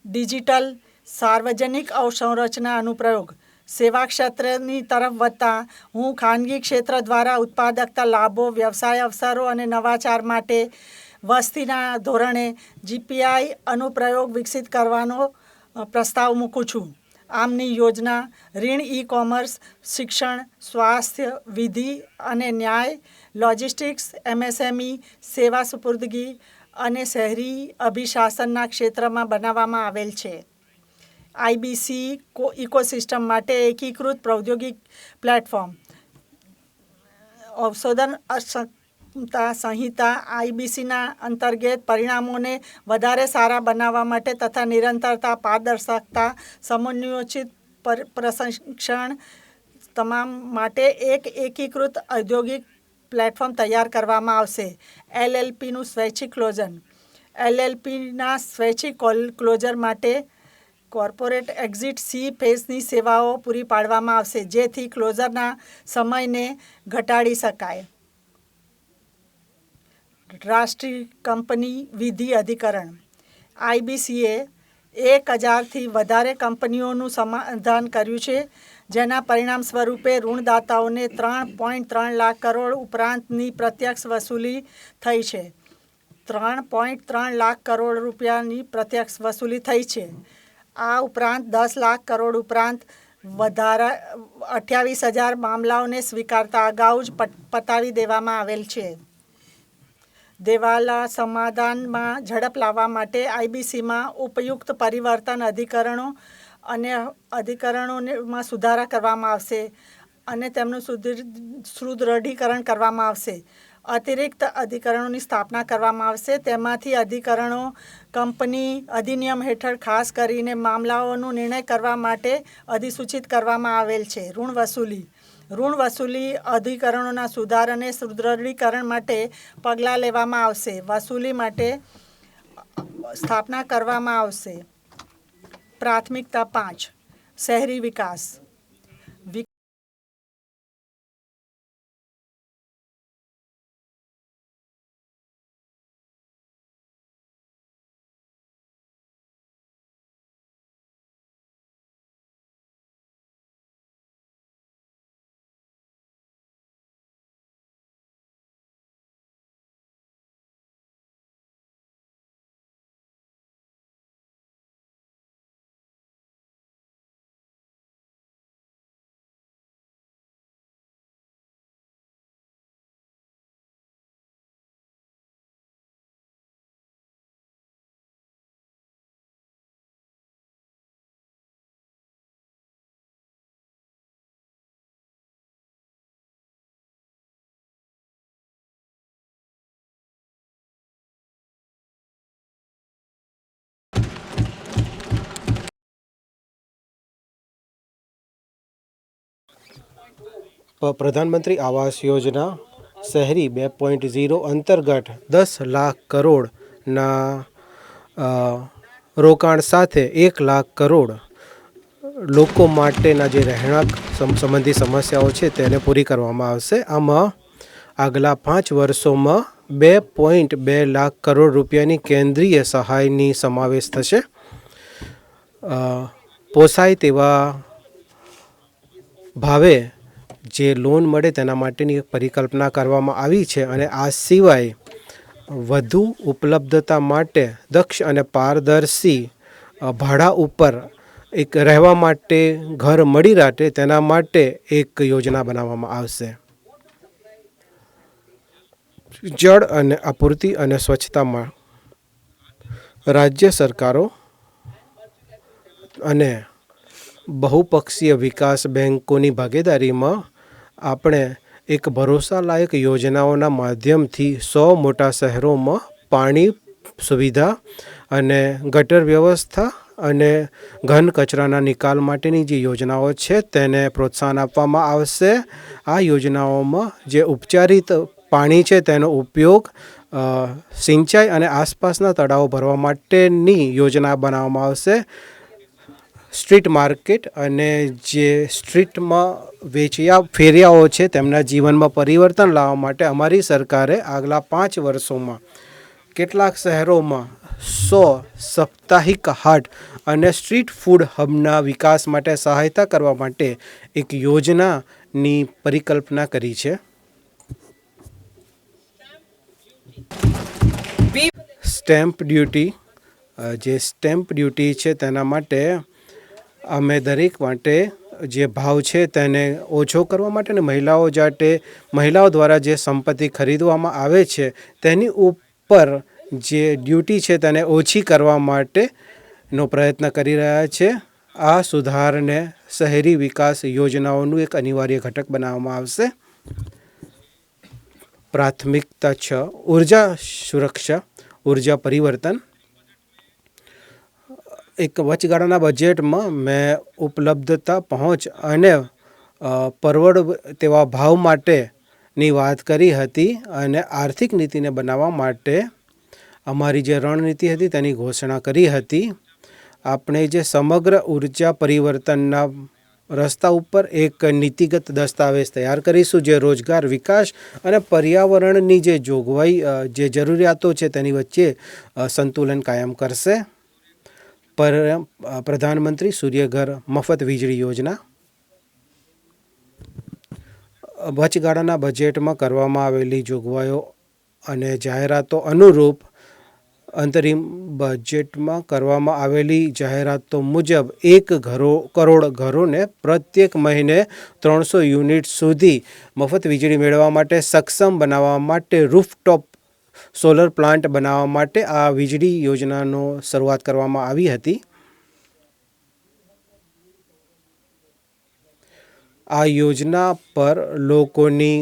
ડિજિટલ સાર્વજનિક અવસંરચના અનુપ્રયોગ. સેવા ક્ષેત્રની તરફ વધતા હું ખાનગી ક્ષેત્ર દ્વારા ઉત્પાદકતા લાભો, વ્યવસાય અવસરો અને નવાચાર માટે વસ્તીના ધોરણે જીપીઆઈ અનુપ્રયોગ વિકસિત કરવાનો પ્રસ્તાવ મૂકું છું. આમની યોજના ઋણ, ઈ કોમર્સ, શિક્ષણ, સ્વાસ્થ્ય, વિધિ અને ન્યાય, લોજિસ્ટિક્સ, એમએસએમઈ, સેવા સુપુર્દગી અને શહેરી અભિશાસનના ક્ષેત્રમાં બનાવવામાં આવેલ છે. આઈબીસી ઇકોસિસ્ટમ માટે એકીકૃત પ્રૌદ્યોગિક પ્લેટફોર્મ. ઔષધન સંહિતા આઈબીસીના અંતર્ગત પરિણામોને વધારે સારા બનાવવા માટે તથા નિરંતરતા, પારદર્શકતા, સમન્વયોચિત પ્રશિક્ષણ તમામ માટે એક એકીકૃત ઔદ્યોગિક પ્લેટફોર્મ તૈયાર કરવામાં આવશે. એલએલપીનું સ્વૈચ્છિક ક્લોઝર. એલએલપીના સ્વૈચ્છિક ક્લોઝર માટે કોર્પોરેટ એક્ઝિટ સી ફેઝની સેવાઓ પૂરી પાડવામાં આવશે, જેથી ક્લોઝરના સમયને ઘટાડી શકાય. રાષ્ટ્રીય કંપની વિધિ અધિકરણ IBCએ 1000થી વધારે કંપનીઓનું સમાધાન કર્યું છે, જેના પરિણામ સ્વરૂપે ઋણદાતાઓને 3.3 લાખ કરોડ ઉપરાંતની પ્રત્યક્ષ વસૂલી થઈ છે. 3.3 લાખ કરોડ રૂપિયાની પ્રત્યક્ષ વસૂલી થઈ છે. આ ઉપરાંત 10 લાખ કરોડ ઉપરાંત વધારા 28,000 મામલાઓને સ્વીકારતા અગાઉ જ પતાવી દેવામાં આવેલ છે. દેવાલા સમાધાનમાં ઝડપ લાવવા માટે IBCમાં ઉપયુક્ત પરિવર્તન અધિકરણોમાં સુધારા કરવામાં આવશે અને તેમનું સુદૃઢીકરણ કરવામાં આવશે. અતિરિક્ત અધિકરણોની સ્થાપના કરવામાં આવશે. તેમાંથી અધિકરણો કંપની અધિનિયમ હેઠળ ખાસ કરીને મામલાઓનો નિર્ણય કરવા માટે અધિસૂચિત કરવામાં આવેલ છે. ઋણ વસૂલી અધિકરણોના સુધાર અને સુદૃઢીકરણ માટે પગલાં લેવામાં આવશે. વસૂલી માટે સ્થાપના કરવામાં આવશે. પ્રાથમિકતા 5 શહેરી વિકાસ. પ્રધાનમંત્રી આવાસ યોજના શહેરી 2.0 અંતર્ગત 10 લાખ કરોડના રોકાણ સાથે 1 લાખ કરોડ લોકો માટેના જે રહેણાંક સંબંધી સમસ્યાઓ છે તેને પૂરી કરવામાં આવશે. આમાં આગલા 5 વર્ષોમાં 2.2 લાખ કરોડ રૂપિયાની કેન્દ્રીય સહાયની સમાવેશ થશે. પોસાય તેવા ભાવે જે લોન મળે તેના માટેની પરિકલ્પના કરવામાં આવી છે અને આ સિવાય વધુ ઉપલબ્ધતા માટે દક્ષ અને પારદર્શી ભાડા ઉપર એક રહેવા માટે ઘર મળી રહે તેના માટે એક યોજના બનાવવામાં આવશે. જળ અને આપૂર્તિ અને સ્વચ્છતામાં રાજ્ય સરકારો અને બહુપક્ષીય વિકાસ બેંકોની ભાગીદારીમાં આપણે એક ભરોસાલાયક યોજનાઓના માધ્યમથી 100 મોટા શહેરોમાં પાણી સુવિધા અને ગટર વ્યવસ્થા અને ઘન કચરાના નિકાલ માટેની જે યોજનાઓ છે તેને પ્રોત્સાહન આપવામાં આવશે. આ યોજનાઓમાં જે ઉપચારિત પાણી છે તેનો ઉપયોગ સિંચાઈ અને આસપાસના તળાવો ભરવા માટેની યોજના બનાવવામાં આવશે. સ્ટ્રીટ માર્કેટ અને જે સ્ટ્રીટમાં ફેરિયાઓ છે તેમના જીવનમાં પરિવર્તન લાવવા માટે અમારી સરકારે આગલા 5 વર્ષોમાં કેટલાક શહેરોમાં 100 સાપ્તાહિક હાટ અને સ્ટ્રીટ ફૂડ હબના વિકાસ માટે સહાયતા કરવા માટે એક યોજનાની પરિકલ્પના કરી છે. સ્ટેમ્પ ડ્યુટી છે તેના માટે અમે દરેક માટે જે ભાવ છે તેને ઓછો કરવા માટે અને મહિલાઓ દ્વારા જે સંપત્તિ ખરીદવામાં આવે છે તેની ઉપર જે ડ્યુટી છે તેને ઓછી કરવા માટેનો પ્રયત્ન કરી રહ્યા છે. આ સુધારને શહેરી વિકાસ યોજનાઓનું એક અનિવાર્ય ઘટક બનાવવામાં આવશે. પ્રાથમિકતા 6 ઉર્જા સુરક્ષા ઉર્જા પરિવર્તન. એક વચગાળાના બજેટમાં મેં ઉપલબ્ધતા પહોંચ અને પરવડ તેવા ભાવ માટેની વાત કરી હતી અને આર્થિક નીતિને બનાવવા માટે અમારી જે રણનીતિ હતી તેની ઘોષણા કરી હતી. આપણે જે સમગ્ર ઉર્જા પરિવર્તનના રસ્તા ઉપર એક નીતિગત દસ્તાવેજ તૈયાર કરીશું જે રોજગાર વિકાસ અને પર્યાવરણની જે જોગવાઈ જે જરૂરિયાતો છે તેની વચ્ચે સંતુલન કાયમ કરશે. પ્રધાનમંત્રી સૂર્યઘર મફત વીજળી યોજના. વચગાળાના બજેટમાં કરવામાં આવેલી જોગવાઈઓ અને જાહેરાતો અનુરૂપ અંતરિમ બજેટમાં કરવામાં આવેલી જાહેરાતો મુજબ 1 કરોડ ઘરોને પ્રત્યેક મહિને 300 યુનિટ સુધી મફત વીજળી મેળવવા માટે સક્ષમ બનાવવા માટે રૂફટોપ સોલર પ્લાન્ટ બનાવવા માટે આ વીજળી યોજનાનો શરૂઆત કરવામાં આવી હતી. આ યોજના પર લોકોની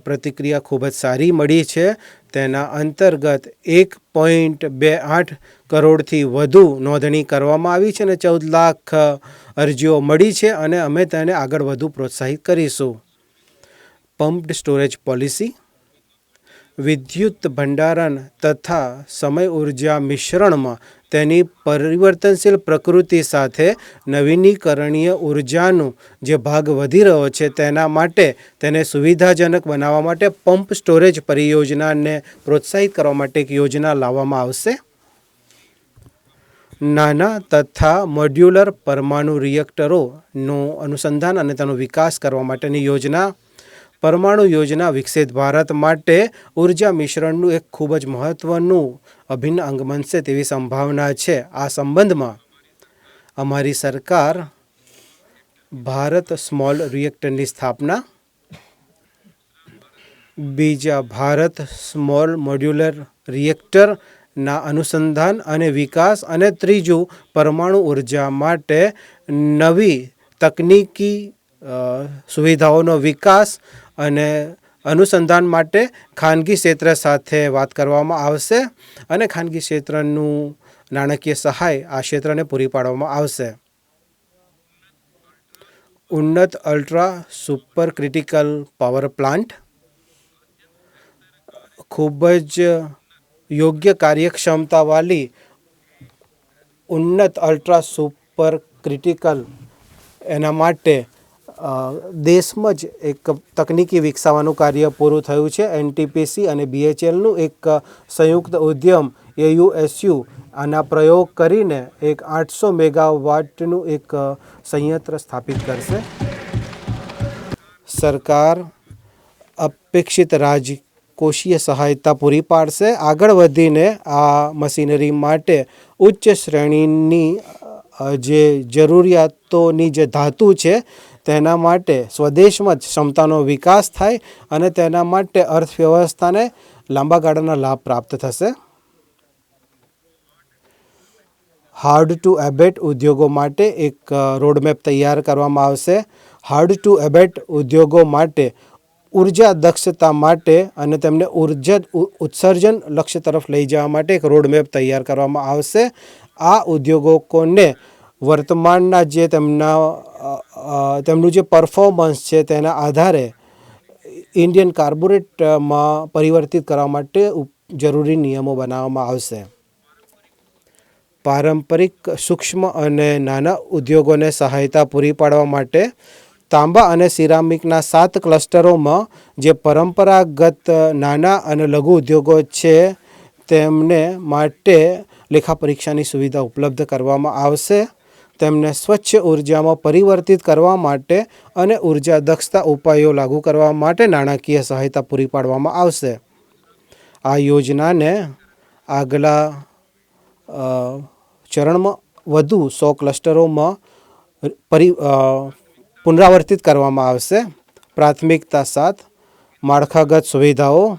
પ્રતિક્રિયા ખૂબ જ સારી મળી છે. તેના અંતર્ગત 1.28 કરોડથી વધુ નોંધણી કરવામાં આવી છે અને 14 લાખ અરજીઓ મળી છે અને અમે તેને આગળ વધુ પ્રોત્સાહિત કરીશું. Pumped storage policy. વિદ્યુત ભંડારણ તથા સમય ઉર્જા મિશ્રણમાં તેની પરિવર્તનશીલ પ્રકૃતિ સાથે નવીનીકરણીય ઉર્જાનો જે ભાગ વધી રહ્યો છે તેના માટે તેને સુવિધાજનક બનાવવા માટે પંપ સ્ટોરેજ પરિયોજનાને પ્રોત્સાહિત કરવા માટે એક યોજના લાવવામાં આવશે. નાના તથા મોડ્યુલર પરમાણુ રિએક્ટરોનું અનુસંધાન અને તેનો વિકાસ કરવા માટેની યોજના. પરમાણુ યોજના વિકસિત ભારત માટે ઉર્જા મિશ્રણનું એક ખૂબ જ મહત્ત્વનું અભિન્ન અંગ બનશે તેવી સંભાવના છે. આ સંબંધમાં અમારી સરકાર ભારત સ્મોલ રિએક્ટરની સ્થાપના, બીજા ભારત સ્મોલ મોડ્યુલર રિએક્ટરના અનુસંધાન અને વિકાસ અને ત્રીજું પરમાણુ ઉર્જા માટે નવી તકનીકી સુવિધાઓનો વિકાસ અને અનુસંધાન માટે ખાનગી ક્ષેત્ર સાથે વાત કરવામાં આવશે અને ખાનગી ક્ષેત્રનું નાણાકીય સહાય આ ક્ષેત્રને પૂરી પાડવામાં આવશે. ઉન્નત ultra super critical power plant. ખૂબ જ યોગ્ય કાર્યક્ષમતાવાળી ઉન્નત અલ્ટ્રા સુપર ક્રિટિકલ એના માટે દેશમાં જ એક તકનીકી વિકસાવવાનું કાર્ય પૂરું થયું છે. NTPC અને BHELનું એક સંયુક્ત ઉદ્યમ AUSU આના પ્રયોગ કરીને એક 800 મેગાવાટનું એક સંયંત્ર સ્થાપિત કરશે. સરકાર અપેક્ષિત રાજકોષીય સહાયતા પૂરી પાડશે. આગળ વધીને આ મશીનરી માટે ઉચ્ચ શ્રેણીની જે જરૂરિયાતોની જે ધાતુ છે તેના માટે સ્વદેશમાં જ ક્ષમતાનો વિકાસ થાય અને તેના માટે અર્થવ્યવસ્થાને લાંબા ગાળાના લાભ પ્રાપ્ત થશે. હાર્ડ ટુ એબેટ ઉદ્યોગો માટે એક રોડમેપ તૈયાર કરવામાં આવશે. હાર્ડ ટુ એબેટ ઉદ્યોગો માટે ઉર્જા દક્ષતા માટે અને તેમને ઉર્જા ઉત્સર્જન લક્ષ્ય તરફ લઈ જવા માટે એક રોડમેપ તૈયાર કરવામાં આવશે. આ ઉદ્યોગોને વર્તમાનના જે તેમનું જે પરફોર્મન્સ છે તેના આધારે ઇન્ડિયન કાર્બોરેટમાં પરિવર્તિત કરવા માટે જરૂરી નિયમો બનાવવામાં આવશે. પારંપરિક સૂક્ષ્મ અને નાના ઉદ્યોગોને સહાયતા પૂરી પાડવા માટે તાંબા અને સિરામિકના 7 ક્લસ્ટરોમાં જે પરંપરાગત નાના અને લઘુ ઉદ્યોગો છે તેમને માટે લેખા પરીક્ષાની સુવિધા ઉપલબ્ધ કરવામાં આવશે. તેમને સ્વચ્છ ઉર્જામાં પરિવર્તિત કરવા માટે અને ઉર્જા દક્ષતા ઉપાયો લાગુ કરવા માટે નાણાકીય સહાયતા પૂરી પાડવામાં આવશે. આ યોજનાને આગલા ચરણમાં વધુ 100 ક્લસ્ટરોમાં પુનરાવર્તિત કરવામાં આવશે. પ્રાથમિકતા 7 માળખાગત સુવિધાઓ.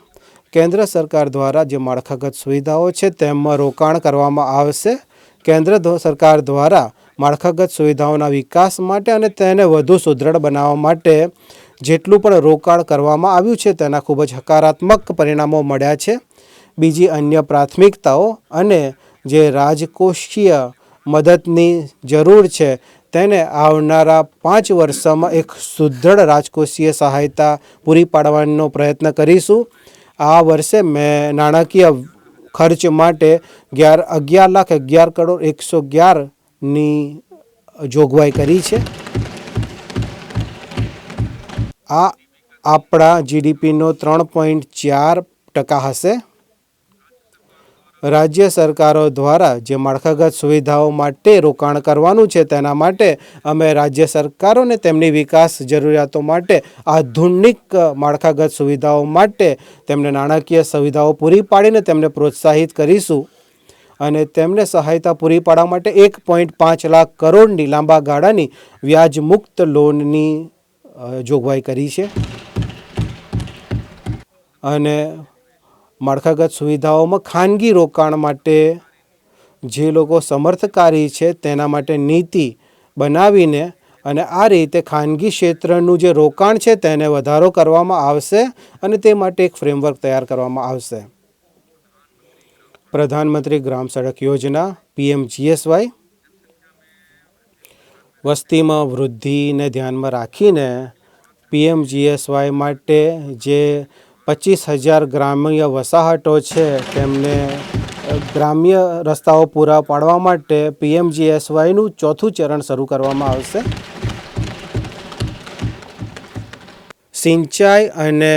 કેન્દ્ર સરકાર દ્વારા જે માળખાગત સુવિધાઓ છે તેમાં રોકાણ કરવામાં આવશે. કેન્દ્ર સરકાર દ્વારા માળખાગત સુવિધાઓના વિકાસ માટે અને તેને વધુ સુદૃઢ બનાવવા માટે જેટલું પણ રોકાણ કરવામાં આવ્યું છે તેના ખૂબ જ હકારાત્મક પરિણામો મળ્યા છે. બીજી અન્ય પ્રાથમિકતાઓ અને જે રાજકોષીય મદદની જરૂર છે તેને આવનારા 5 વર્ષમાં એક સુદૃઢ રાજકોષીય સહાયતા પૂરી પાડવાનો પ્રયત્ન કરીશું. આ વર્ષે મેં નાણાકીય ખર્ચ માટે 11,11,111,ની જોગવાઈ કરી છે. આ આપણા જીડીપીનો 3.4% હશે. રાજ્ય સરકારો દ્વારા જે માળખાગત સુવિધાઓ માટે રોકાણ કરવાનું છે તેના માટે અમે રાજ્ય સરકારોને તેમની વિકાસ જરૂરિયાતો માટે આધુનિક માળખાગત સુવિધાઓ માટે તેમને નાણાકીય સુવિધાઓ પૂરી પાડીને તેમને પ્રોત્સાહિત કરીશું અને તેમને સહાયતા પૂરી પાડવા માટે 1.5 લાખ કરોડની લાંબા ગાળાની વ્યાજમુક્ત લોનની જોગવાઈ કરી છે. અને માળખાગત સુવિધાઓમાં ખાનગી રોકાણ માટે જે લોકો સમર્થકારી છે તેના માટે નીતિ બનાવીને અને આ રીતે ખાનગી ક્ષેત્રનું જે રોકાણ છે તેને વધારો કરવામાં આવશે અને તે માટે એક ફ્રેમવર્ક તૈયાર કરવામાં આવશે. પ્રધાનમંત્રી ગ્રામ સડક યોજના PMGSY વસ્તીમાં વૃદ્ધિને ધ્યાનમાં રાખીને PMGSY માટે જે 25,000 ગ્રામ્ય વસાહતો છે તેમને ગ્રામ્ય રસ્તાઓ પૂરા પાડવા માટે PMGSYનું 4થું ચરણ શરૂ કરવામાં આવશે. સિંચાઈ અને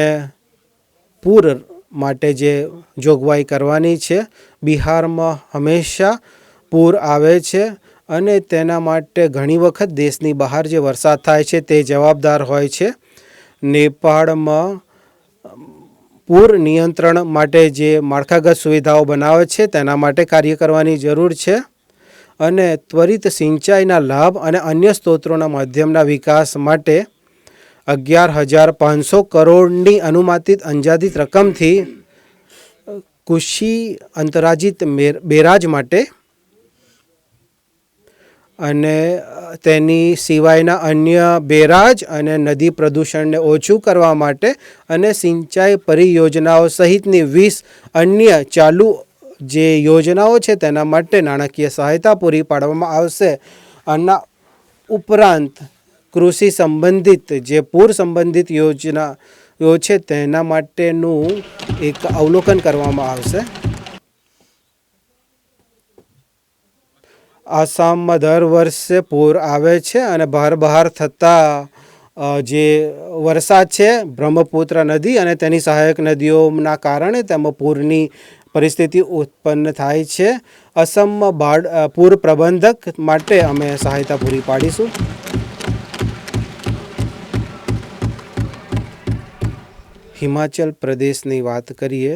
પૂર માટે જે જોગવાઈ કરવાની છે. બિહારમાં હંમેશા પૂર આવે છે અને તેના માટે ઘણી વખત દેશની બહાર જે વરસાદ થાય છે તે જવાબદાર હોય છે. નેપાળમાં પૂર નિયંત્રણ માટે જે માળખાગત સુવિધાઓ બનાવે છે તેના માટે કાર્ય કરવાની જરૂર છે અને ત્વરિત સિંચાઈના લાભ અને અન્ય સ્ત્રોતોના માધ્યમના વિકાસ માટે 11,500 કરોડની અનુમાનિત અંદાજિત રકમથી કૃષિ અંતરાજીત બેરાજ માટે અને તેની સિવાયના અન્ય બેરાજ અને નદી પ્રદૂષણને ઓછું કરવા માટે અને સિંચાઈ પરિયોજનાઓ સહિતની 20 અન્ય ચાલુ જે યોજનાઓ છે તેના માટે નાણાકીય સહાયતા પૂરી પાડવામાં આવશે. આના ઉપરાંત કૃષિ સંબંધિત જે પૂર સંબંધિત યોજનાઓ છે તેના માટેનું એક અવલોકન કરવામાં આવશે. આસામમાં દર વર્ષે પૂર આવે છે અને બહાર થતા જે વરસાદ છે બ્રહ્મપુત્ર નદી અને તેની સહાયક નદીઓના કારણે તેમાં પૂરની પરિસ્થિતિ ઉત્પન્ન થાય છે. અસમમાં પૂર પ્રબંધક માટે અમે સહાયતા પૂરી પાડીશું. હિમાચલ પ્રદેશની વાત કરીએ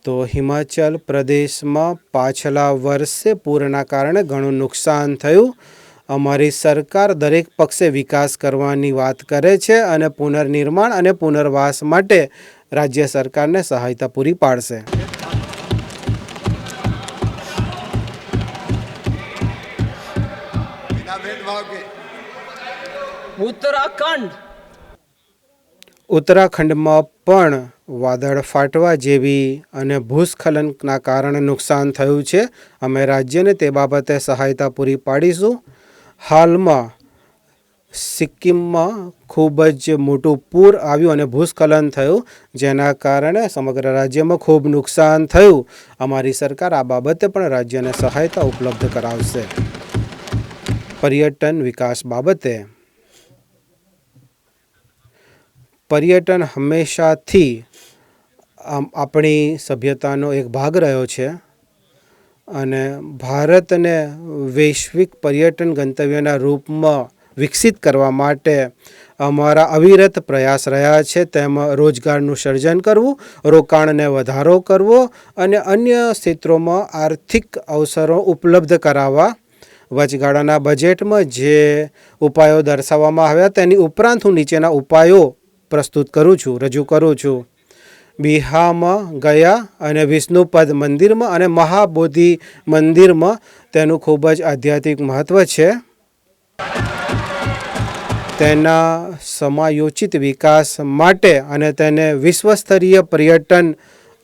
તો હિમાચલ પ્રદેશમાં પાછલા વર્ષે પૂરના કારણે ઘણું નુકસાન થયું. અમારી સરકાર દરેક પક્ષે વિકાસ કરવાની વાત કરે છે અને પુનર્નિર્માણ અને પુનર્વાસ માટે રાજ્ય સરકારને સહાયતા પૂરી પાડશે. ઉત્તરાખંડમાં પણ વાદળ ફાટવા જેવી અને ભૂસ્ખલનના કારણે નુકસાન થયું છે. અમે રાજ્યને તે બાબતે સહાયતા પૂરી પાડીશું. હાલમાં સિક્કિમમાં ખૂબ જ મોટું પૂર આવ્યું અને ભૂસ્ખલન થયું જેના કારણે સમગ્ર રાજ્યમાં ખૂબ નુકસાન થયું. અમારી સરકાર આ બાબતે પણ રાજ્યને સહાયતા ઉપલબ્ધ કરાવશે. પર્યટન વિકાસ બાબતે પર્યટન હંમેશાથી આપણી સભ્યતાનો એક ભાગ રહ્યો છે અને ભારતને વૈશ્વિક પર્યટન ગંતવ્યના રૂપમાં વિકસિત કરવા માટે અમારા અવિરત પ્રયાસ રહ્યા છે. તેમાં રોજગારનું સર્જન કરવું, રોકાણને વધારો કરવો અને અન્ય ક્ષેત્રોમાં આર્થિક અવસરો ઉપલબ્ધ કરાવવા. વચગાળાના બજેટમાં જે ઉપાયો દર્શાવવામાં આવ્યા તેની ઉપરાંત હું નીચેના ઉપાયો રજૂ કરું છું. બિહારમાં ગયા અને વિષ્ણુપદ મંદિરમાં અને મહાબોધિ મંદિરમાં તેનું ખૂબ જ આધ્યાત્મિક મહત્ત્વ છે. તેના સમાયોજિત વિકાસ માટે અને તેને વિશ્વસ્તરીય પર્યટન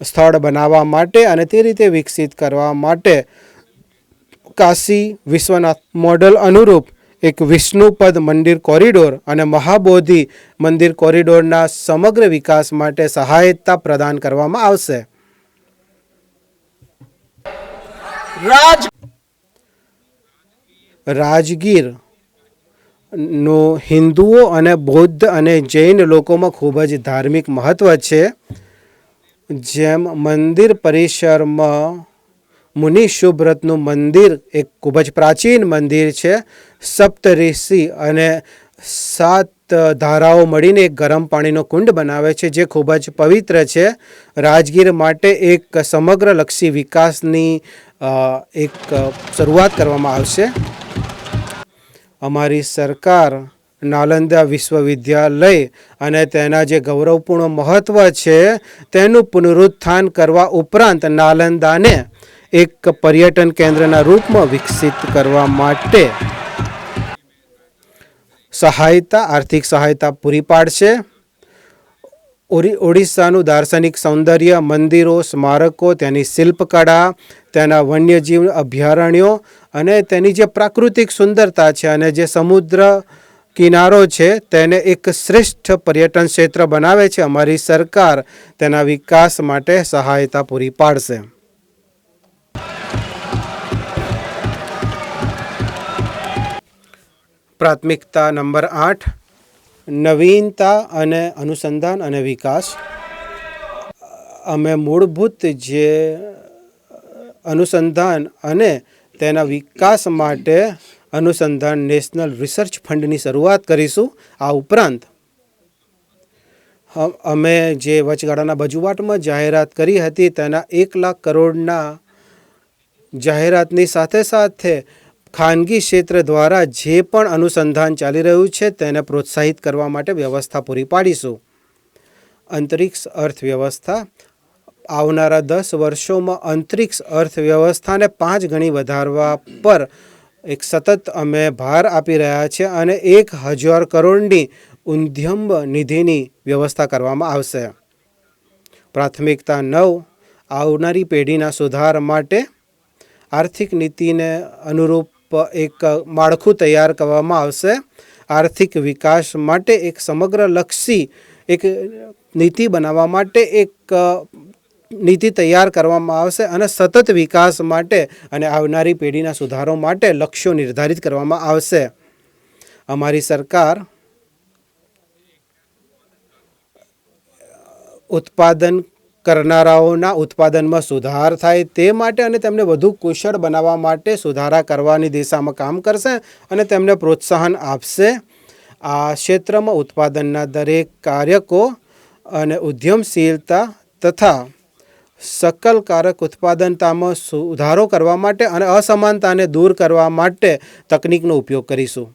સ્થળ બનાવવા માટે અને તે રીતે વિકસિત કરવા માટે કાશી વિશ્વનાથ મોડલ અનુરૂપ એક વિષ્ણુપદ મંદિર કોરિડોર અને મહાબોધિ મંદિર કોરિડોરના સમગ્ર વિકાસ માટે સહાયતા પ્રદાન કરવામાં આવશે. રાજગીર નું હિન્દુઓ અને બૌદ્ધ અને જૈન લોકોમાં ખૂબ જ ધાર્મિક મહત્ત્વ છે. જેમ મંદિર પરિસરમાં મુનિ શુભ્રતનું મંદિર એક ખૂબ જ પ્રાચીન મંદિર છે. સપ્તઋષિ અને 7 ધારાઓ મળીને એક ગરમ પાણીનો કુંડ બનાવે છે, જે ખૂબ જ પવિત્ર છે. રાજગીર માટે એક સમગ્રલક્ષી વિકાસની એક શરૂઆત કરવામાં આવશે. અમારી સરકાર નાલંદા વિશ્વવિદ્યાલય અને તેના જે ગૌરવપૂર્ણ મહત્ત્વ છે તેનું પુનરુત્થાન કરવા ઉપરાંત નાલંદાને એક પર્યટન કેન્દ્રના રૂપમાં વિકસિત કરવા માટે આર્થિક સહાયતા પૂરી પાડશે. ઓડિશાનું દાર્શનિક સૌંદર્ય, મંદિરો, સ્મારકો, તેની શિલ્પકળા, તેના વન્યજીવ અભયારણ્યો અને તેની જે પ્રાકૃતિક સુંદરતા છે અને જે સમુદ્ર કિનારો છે તેને એક શ્રેષ્ઠ પર્યટન ક્ષેત્ર બનાવે છે. અમારી સરકાર તેના વિકાસ માટે સહાયતા પૂરી પાડશે. પ્રાથમિકતા નંબર 8, નવીનતા અને અનુસંધાન અને વિકાસ. અમે મૂળભૂત જે અનુસંધાન અને તેના વિકાસ માટે અનુસંધાન નેશનલ રિસર્ચ ફંડની શરૂઆત કરીશું. આ ઉપરાંત અમે જે વચગાળાના બજુવાટમાં જાહેરાત કરી હતી તેના 1 લાખ કરોડના જાહેરાતની સાથે સાથે ખાનગી ક્ષેત્ર દ્વારા જે પણ અનુસંધાન ચાલી રહ્યું છે તેને પ્રોત્સાહિત કરવા માટે વ્યવસ્થા પૂરી પાડીશું. અંતરિક્ષ અર્થવ્યવસ્થા. આવનારા 10 વર્ષોમાં અંતરિક્ષ અર્થવ્યવસ્થાને 5 ગણી વધારવા પર એક સતત અમે ભાર આપી રહ્યા છીએ અને 1,000 કરોડની ઉદ્યમ નિધિની વ્યવસ્થા કરવામાં આવશે. પ્રાથમિકતા 9, આવનારી પેઢીના સુધાર માટે આર્થિક નીતિને અનુરૂપ એક માળખું તૈયાર કરવામાં આવશે. આર્થિક વિકાસ માટે એક સમગ્રલક્ષી એક નીતિ બનાવવા માટે એક નીતિ તૈયાર કરવામાં આવશે અને સતત વિકાસ માટે અને આવનારી પેઢીના સુધારો માટે લક્ષ્યો નિર્ધારિત કરવામાં આવશે. અમારી સરકાર ઉત્પાદન કરનારાઓના ઉત્પાદનમાં સુધાર થાય તે માટે અને તેમને વધુ કુશળ બનાવવા માટે સુધારા કરવાની દિશામાં કામ કરશે અને તેમને પ્રોત્સાહન આપશે. આ ક્ષેત્રમાં ઉત્પાદનના દરેક કાર્યકો અને ઉદ્યમશીલતા તથા સકલકારક ઉત્પાદનતામાં સુધારો કરવા માટે અને અસમાનતાને દૂર કરવા માટે તકનિકનો ઉપયોગ કરીશું.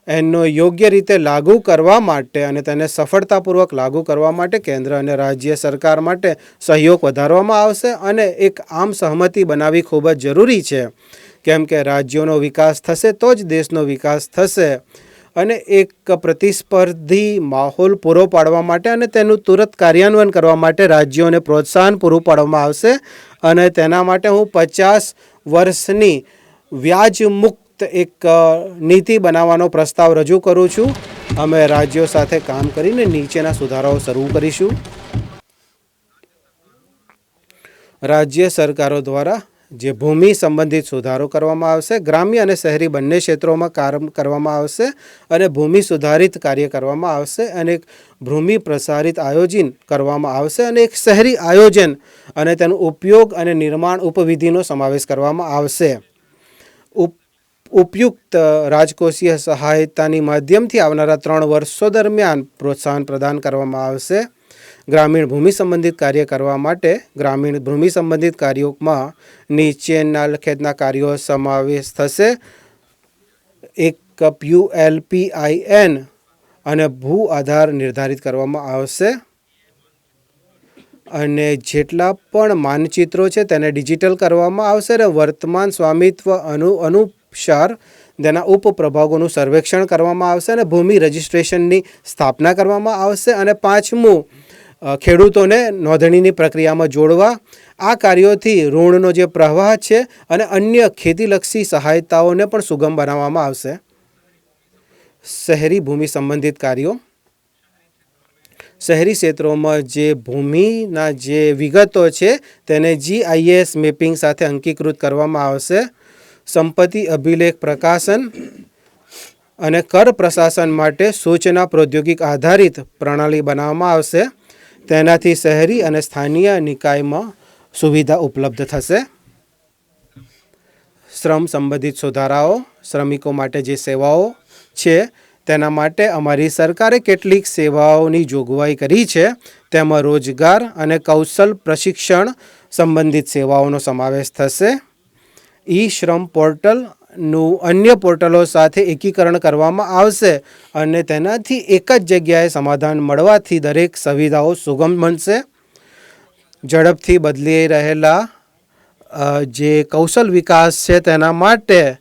એનો યોગ્ય રીતે લાગુ કરવા માટે અને તેને સફળતાપૂર્વક લાગુ કરવા માટે કેન્દ્ર અને રાજ્ય સરકાર માટે સહયોગ વધારવામાં આવશે અને એક આમ સહમતિ બનાવવી ખૂબ જ જરૂરી છે, કેમ કે રાજ્યોનો વિકાસ થશે તો જ દેશનો વિકાસ થશે. અને એક પ્રતિસ્પર્ધી માહોલ પૂરો પાડવા માટે અને તેનું તુરંત કાર્યાન્વયન કરવા માટે રાજ્યોને પ્રોત્સાહન પૂરું પાડવામાં આવશે અને તેના માટે હું 50 વર્ષની વ્યાજમુક્ત એક નીતિ બનાવવાનો પ્રસ્તાવ રજૂ કરું છું. અમે રાજ્યો સાથે કામ કરીને નીચેના સુધારાઓ શરૂ કરીશું. રાજ્ય સરકારો દ્વારા જે ભૂમિ સંબંધિત સુધારો કરવામાં આવશે, ગ્રામ્ય અને શહેરી બંને ક્ષેત્રોમાં કામ કરવામાં આવશે અને ભૂમિ સુધારિત કાર્ય કરવામાં આવશે અને એક ભૂમિ પ્રસારિત આયોજન કરવામાં આવશે અને એક શહેરી આયોજન અને તેનો ઉપયોગ અને નિર્માણ ઉપવિધિનો સમાવેશ કરવામાં આવશે. ઉપયુક્ત રાજકોષીય સહાયતાની માધ્યમથી આવનારા 3 વર્ષો દરમિયાન પ્રોત્સાહન પ્રદાન કરવામાં આવશે. ગ્રામીણ ભૂમિ સંબંધિત કાર્ય કરવા માટે ગ્રામીણ ભૂમિ સંબંધિત કાર્યોમાં નીચેના લખેતના કાર્યો સમાવેશ થશે. એક PULPIN અને ભૂ આધાર નિર્ધારિત કરવામાં આવશે અને જેટલા પણ માનચિત્રો છે તેને ડિજિટલ કરવામાં આવશે અને વર્તમાન સ્વામિત્વ અનુસાર તેના ઉપપ્રભાગોનું સર્વેક્ષણ કરવામાં આવશે અને ભૂમિ રજિસ્ટ્રેશનની સ્થાપના કરવામાં આવશે. અને 5મું, ખેડૂતોને નોંધણીની પ્રક્રિયામાં જોડવા. આ કાર્યોથી ઋણનો જે પ્રવાહ છે અને અન્ય ખેતીલક્ષી સહાયતાઓને પણ સુગમ બનાવવામાં આવશે. શહેરી ભૂમિ સંબંધિત કાર્યો. શહેરી ક્ષેત્રોમાં જે ભૂમિના જે વિગતો છે તેને GIS મેપિંગ સાથે અંકીકૃત કરવામાં આવશે. સંપત્તિ અભિલેખ પ્રકાશન અને કર પ્રશાસન માટે સૂચના પ્રૌદ્યોગિક આધારિત પ્રણાલી બનાવવામાં આવશે. તેનાથી શહેરી અને સ્થાનિય નિકાયમાં સુવિધા ઉપલબ્ધ થશે. શ્રમ સંબંધિત સુધારાઓ, શ્રમિકો માટે જે સેવાઓ છે તેના માટે અમારી સરકારે કેટલીક સેવાઓની જોગવાઈ કરી છે. તેમાં રોજગાર અને કૌશલ પ્રશિક્ષણ સંબંધિત સેવાઓનો સમાવેશ થશે. ઈ શ્રમ પોર્ટલનું અન્ય પોર્ટલો સાથે એકીકરણ કરવામાં આવશે અને તેનાથી એક જ જગ્યાએ સમાધાન મળવાથી દરેક સુવિધાઓ સુગમ બનશે. ઝડપથી બદલી રહેલા જે કૌશલ વિકાસ છે તેના માટે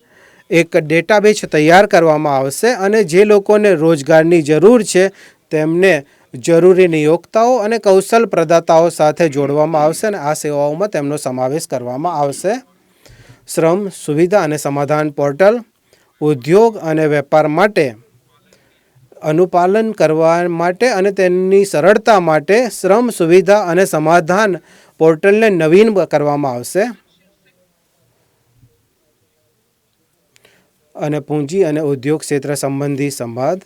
એક ડેટાબેઝ તૈયાર કરવામાં આવશે અને જે લોકોને રોજગારની જરૂર છે તેમને જરૂરી નિયોક્તાઓ અને કૌશલ પ્રદાતાઓ સાથે જોડવામાં આવશે અને આ સેવાઓમાં તેમનો સમાવેશ કરવામાં આવશે. શ્રમ સુવિધા અને સમાધાન પોર્ટલ ઉદ્યોગ અને વેપાર માટે અનુપાલન કરવા માટે અને તેની સરળતા માટે શ્રમ સુવિધા અને સમાધાન પોર્ટલને નવીન કરવામાં આવશે. અને પૂંજી અને ઉદ્યોગ ક્ષેત્ર સંબંધી સંવાદ,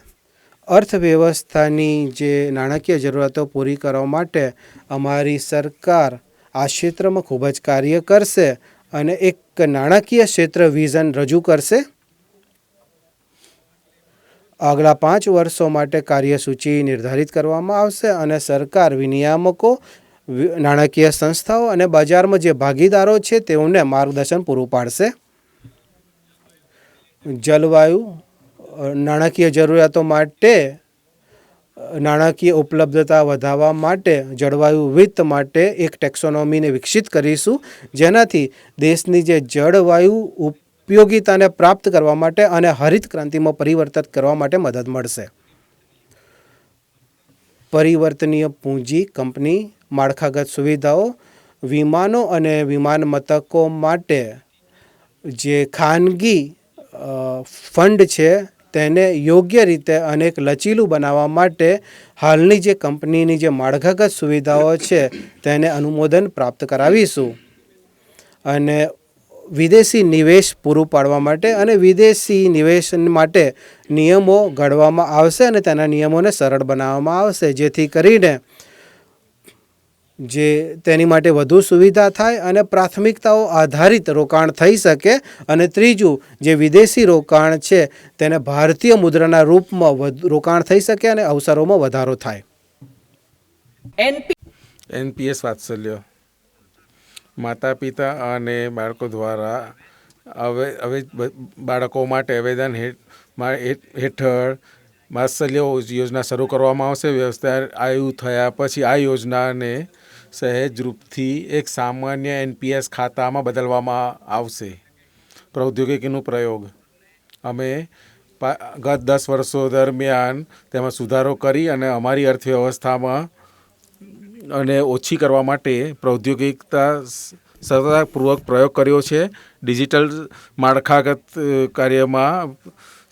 અર્થવ્યવસ્થાની જે નાણાકીય જરૂરિયાતો પૂરી કરવા માટે અમારી સરકાર આ ક્ષેત્રમાં ખૂબ જ કાર્ય કરશે અને એક નાણાકીય ક્ષેત્ર વિઝન રજૂ કરશે. આગલા 5 વર્ષો માટે કાર્યસૂચિ નિર્ધારિત કરવામાં આવશે અને સરકાર વિનિયામકો, નાણાકીય સંસ્થાઓ અને બજારમાં જે ભાગીદારો છે તેઓને માર્ગદર્શન પૂરું પાડશે. જલવાયુ નાણાકીય જરૂરિયાતો માટે નાણાકીય ઉપલબ્ધતા વધારવા માટે જળવાયુ વિત્ત માટે એક ટેક્સોનોમીને વિકસિત કરીશું, જેનાથી દેશની જે જળવાયુ ઉપયોગિતાને પ્રાપ્ત કરવા માટે અને હરિત ક્રાંતિમાં પરિવર્તિત કરવા માટે મદદ મળશે. પરિવર્તનીય પૂંજી કંપની માળખાગત સુવિધાઓ, વિમાનો અને વિમાન મથકો માટે જે ખાનગી ફંડ છે તેને યોગ્ય રીતે અને એક લચીલું બનાવવા માટે હાલની જે કંપનીની જે માળખાગત સુવિધાઓ છે તેને અનુમોદન પ્રાપ્ત કરાવીશું. અને વિદેશી નિવેશ પૂરું પાડવા માટે અને વિદેશી નિવેશ માટે નિયમો ઘડવામાં આવશે અને તેના નિયમોને સરળ બનાવવામાં આવશે, જેથી કરીને જે તેની માટે વધુ સુવિધા થાય અને પ્રાથમિકતાઓ આધારિત રોકાણ થઈ શકે. અને ત્રીજું, જે વિદેશી રોકાણ છે તેને ભારતીય મુદ્રાના રૂપમાં રોકાણ થઈ શકે અને અવસરોમાં વધારો થાય. એનપીએસ વાત્સલ્ય માતા પિતા અને બાળકો દ્વારા હવે બાળકો માટે આવેદન હેઠળ વાત્સલ્ય યોજના શરૂ કરવામાં આવશે. વ્યવસ્થા આયુ થયા પછી આ યોજનાને સહેજ રૂપથી એક સામાન્ય એનપીએસ ખાતામાં બદલવામાં આવશે. પ્રૌદ્યોગિકીનો પ્રયોગ અમે ગત 10 વર્ષો દરમિયાન તેમાં સુધારો કરી અને અમારી અર્થવ્યવસ્થામાં અને ઓછી કરવા માટે પ્રૌદ્યોગિકતા સફળતાપૂર્વક પ્રયોગ કર્યો છે. ડિજિટલ માળખાગત કાર્યમાં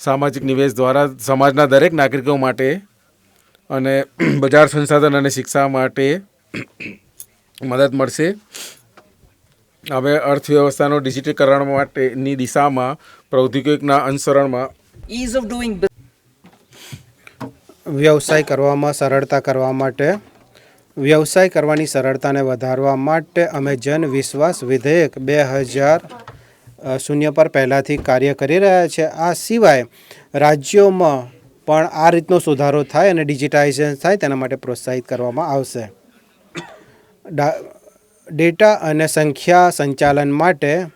સામાજિક નિવેશ દ્વારા સમાજના દરેક નાગરિકો માટે અને બજાર સંસાધન અને શિક્ષા માટે મદદ મળશે. હવે અર્થવ્યવસ્થાનો ડિજિટીકરણ માટેની દિશામાં પ્રૌદ્યોગિકના અનુસરણમાં Ease of doing વ્યવસાય કરવામાં સરળતા કરવા માટે વ્યવસાય કરવાની સરળતાને વધારવા માટે અમે જન વિશ્વાસ વિધેયક 2000 પર પહેલાંથી કાર્ય કરી રહ્યા છે. આ સિવાય રાજ્યોમાં પણ આ રીતનો સુધારો થાય અને ડિજિટાઇઝેશન થાય તેના માટે પ્રોત્સાહિત કરવામાં આવશે. ડેટા અને સંખ્યા સંચાલન માટે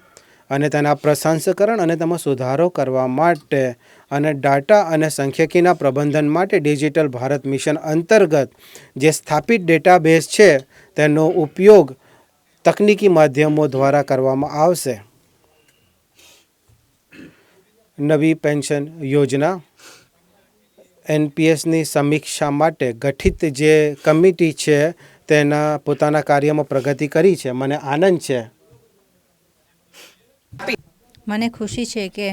અને તેના પ્રસંસ્કરણ અને તેમાં સુધારો કરવા માટે અને ડાટા અને સંખ્યકીના પ્રબંધન માટે ડિજિટલ ભારત મિશન અંતર્ગત જે સ્થાપિત ડેટાબેઝ છે તેનો ઉપયોગ તકનીકી માધ્યમો દ્વારા કરવામાં આવશે. નવી પેન્શન યોજના એનપીએસની સમીક્ષા માટે ગઠિત જે કમિટી છે તેના પોતાના કાર્યમાં પ્રગતિ કરી છે. મને આનંદ છે. મને ખુશી છે કે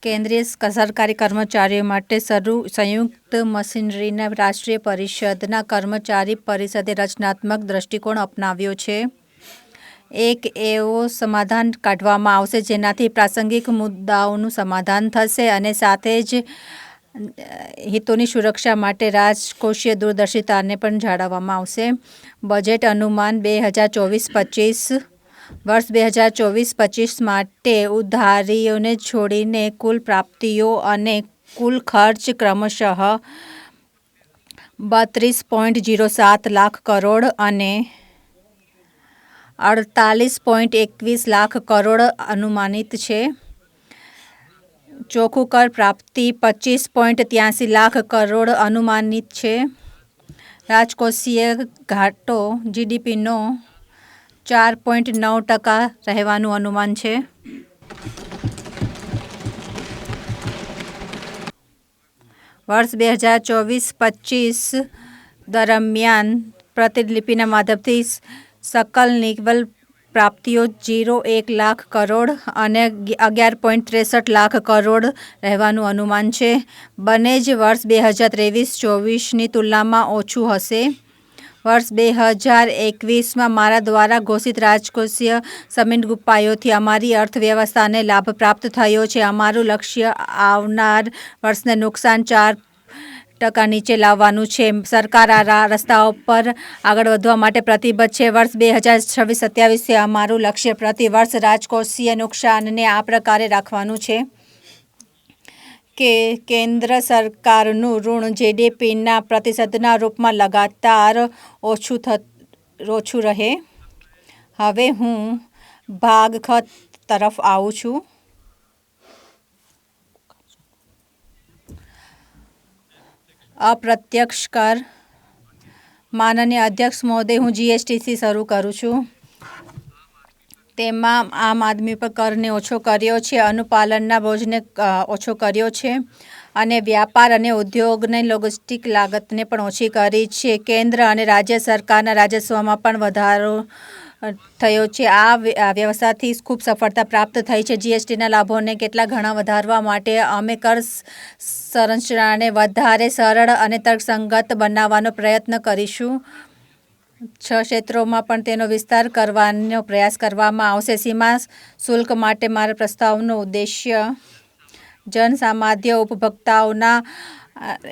કેન્દ્રીય સરકારી કર્મચારીઓ માટે સંયુક્ત મશીનરીના રાષ્ટ્રીય પરિષદના કર્મચારી પરિષદે રચનાત્મક દ્રષ્ટિકોણ અપનાવ્યો છે. એક એવો સમાધાન કાઢવામાં આવશે જેનાથી પ્રાસંગિક મુદ્દાઓનું સમાધાન થશે અને સાથે જ હિતોની સુરક્ષા માટે રાજકોષીય દૂરદર્શિતાને પણ જાળવવામાં આવશે. બજેટ અનુમાન 2024-25 વર્ષ 2024-25 માટે ઉધારીઓને છોડીને કુલ પ્રાપ્તિઓ અને કુલ ખર્ચ ક્રમશઃ 32.07 લાખ કરોડ અને 48.21 લાખ કરોડ અનુમાનિત છે. ચોખ્ખું કર પ્રાપ્તિ 25.83 લાખ કરોડ અનુમાનિત છે. રાજકોષીય ઘાટો જીડીપીનો 4.9% રહેવાનું અનુમાન છે. વર્ષ 2024-25 દરમિયાન પ્રતિલિપિના માધ્યમથી सकल निव्वल प्राप्तियों 0.1 लाख करोड़ અને 11.63 લાખ કરોડ રહેવાનું અનુમાન છે. બંને જ વર્ષ 2023-24ની તુલનામાં ઓછું હશે. વર્ષ 2021માં મારા દ્વારા ઘોષિત રાજકોષીય સમિટ ઉપાયોથી અમારી અર્થવ્યવસ્થાને લાભ પ્રાપ્ત થયો છે. અમારું લક્ષ્ય આવનાર વર્ષને નુકસાન 4% નીચે લાવવાનું છે. સરકાર આ રસ્તાઓ પર આગળ વધવા માટે પ્રતિબદ્ધ છે. વર્ષ 2026-27 અમારું લક્ષ્ય પ્રતિ વર્ષ રાજકોષીય નુકસાનને આ પ્રકારે રાખવાનું છે કે કેન્દ્ર સરકારનું ઋણ જીડીપીના પ્રતિશતના રૂપમાં લગાતાર ઓછું રહે. હવે હું ભાગ ખ તરફ આવું છું. અપ્રત્યક્ષ કર. માનનીય અધ્યક્ષ મહોદય, હું જીએસટીથી શરૂ કરું છું. તેમાં આમ આદમી પર કરને ઓછો કર્યો છે, અનુપાલનના બોજને ઓછો કર્યો છે અને વ્યાપાર અને ઉદ્યોગની લોજિસ્ટિક લાગતને પણ ઓછી કરી છે. કેન્દ્ર અને રાજ્ય સરકારના રાજસ્વમાં પણ વધારો થયો છે. આ વ્યવસ્થાથી ખૂબ સફળતા પ્રાપ્ત થઈ છે. જીએસટીના લાભોને કેટલા ઘણા વધારવા માટે અમે કર સંરચનાને વધારે સરળ અને તર્કસંગત બનાવવાનો પ્રયત્ન કરીશું. 6 ક્ષેત્રોમાં પણ તેનો વિસ્તાર કરવાનો પ્રયાસ કરવામાં આવશે. સીમા શુલ્ક માટે મારા પ્રસ્તાવનો ઉદ્દેશ્ય જનસામાન્ય ઉપભોક્તાઓના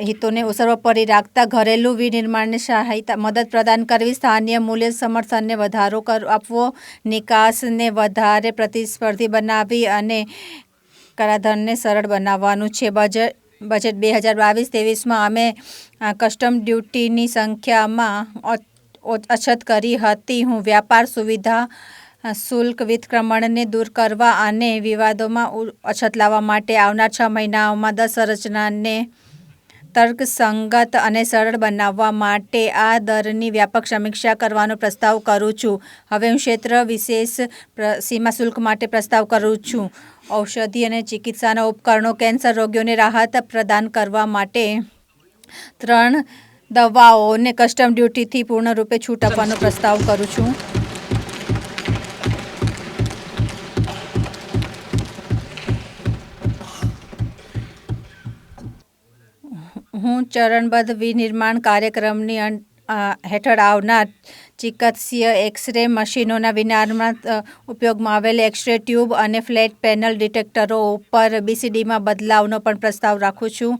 હિતોને સર્વોપરી રાખતા ઘરેલું વિનિર્માણને સહાયતા મદદ પ્રદાન કરવી, સ્થાનીય મૂલ્ય સમર્થનને વધારો આપવો, નિકાસને વધારે પ્રતિસ્પર્ધી બનાવવી અને કરાધાનને સરળ બનાવવાનું છે. બજેટ 2022-23માં અમે કસ્ટમ ડ્યુટીની સંખ્યામાં અછત કરી હતી. હું વ્યાપાર સુવિધા શુલ્ક વિતક્રમણને દૂર કરવા અને વિવાદોમાં અછત લાવવા માટે આવનાર 6 મહિનાઓમાં 10 સંરચનાને તર્કસંગત અને સરળ બનાવવા માટે આ દરની વ્યાપક સમીક્ષા કરવાનો પ્રસ્તાવ કરું છું. હવે હું ક્ષેત્ર વિશેષ સીમા શુલ્ક માટે પ્રસ્તાવ કરું છું. ઔષધિ અને ચિકિત્સાના ઉપકરણો. કેન્સર રોગીઓને રાહત પ્રદાન કરવા માટે 3 દવાઓને કસ્ટમ ડ્યુટીથી પૂર્ણરૂપે છૂટ આપવાનો પ્રસ્તાવ કરું છું. હું ચરણબદ્ધ વિનિર્માણ કાર્યક્રમની હેઠળ આવનાર ચિકિત્સીય એક્સ-રે મશીનોના વિનિર્માણ ઉપયોગમાં આવેલ એક્સ-રે ટ્યુબ અને ફ્લેટ પેનલ ડિટેક્ટરો ઉપર બીસીડીમાં બદલાવનો પણ પ્રસ્તાવ રાખું છું,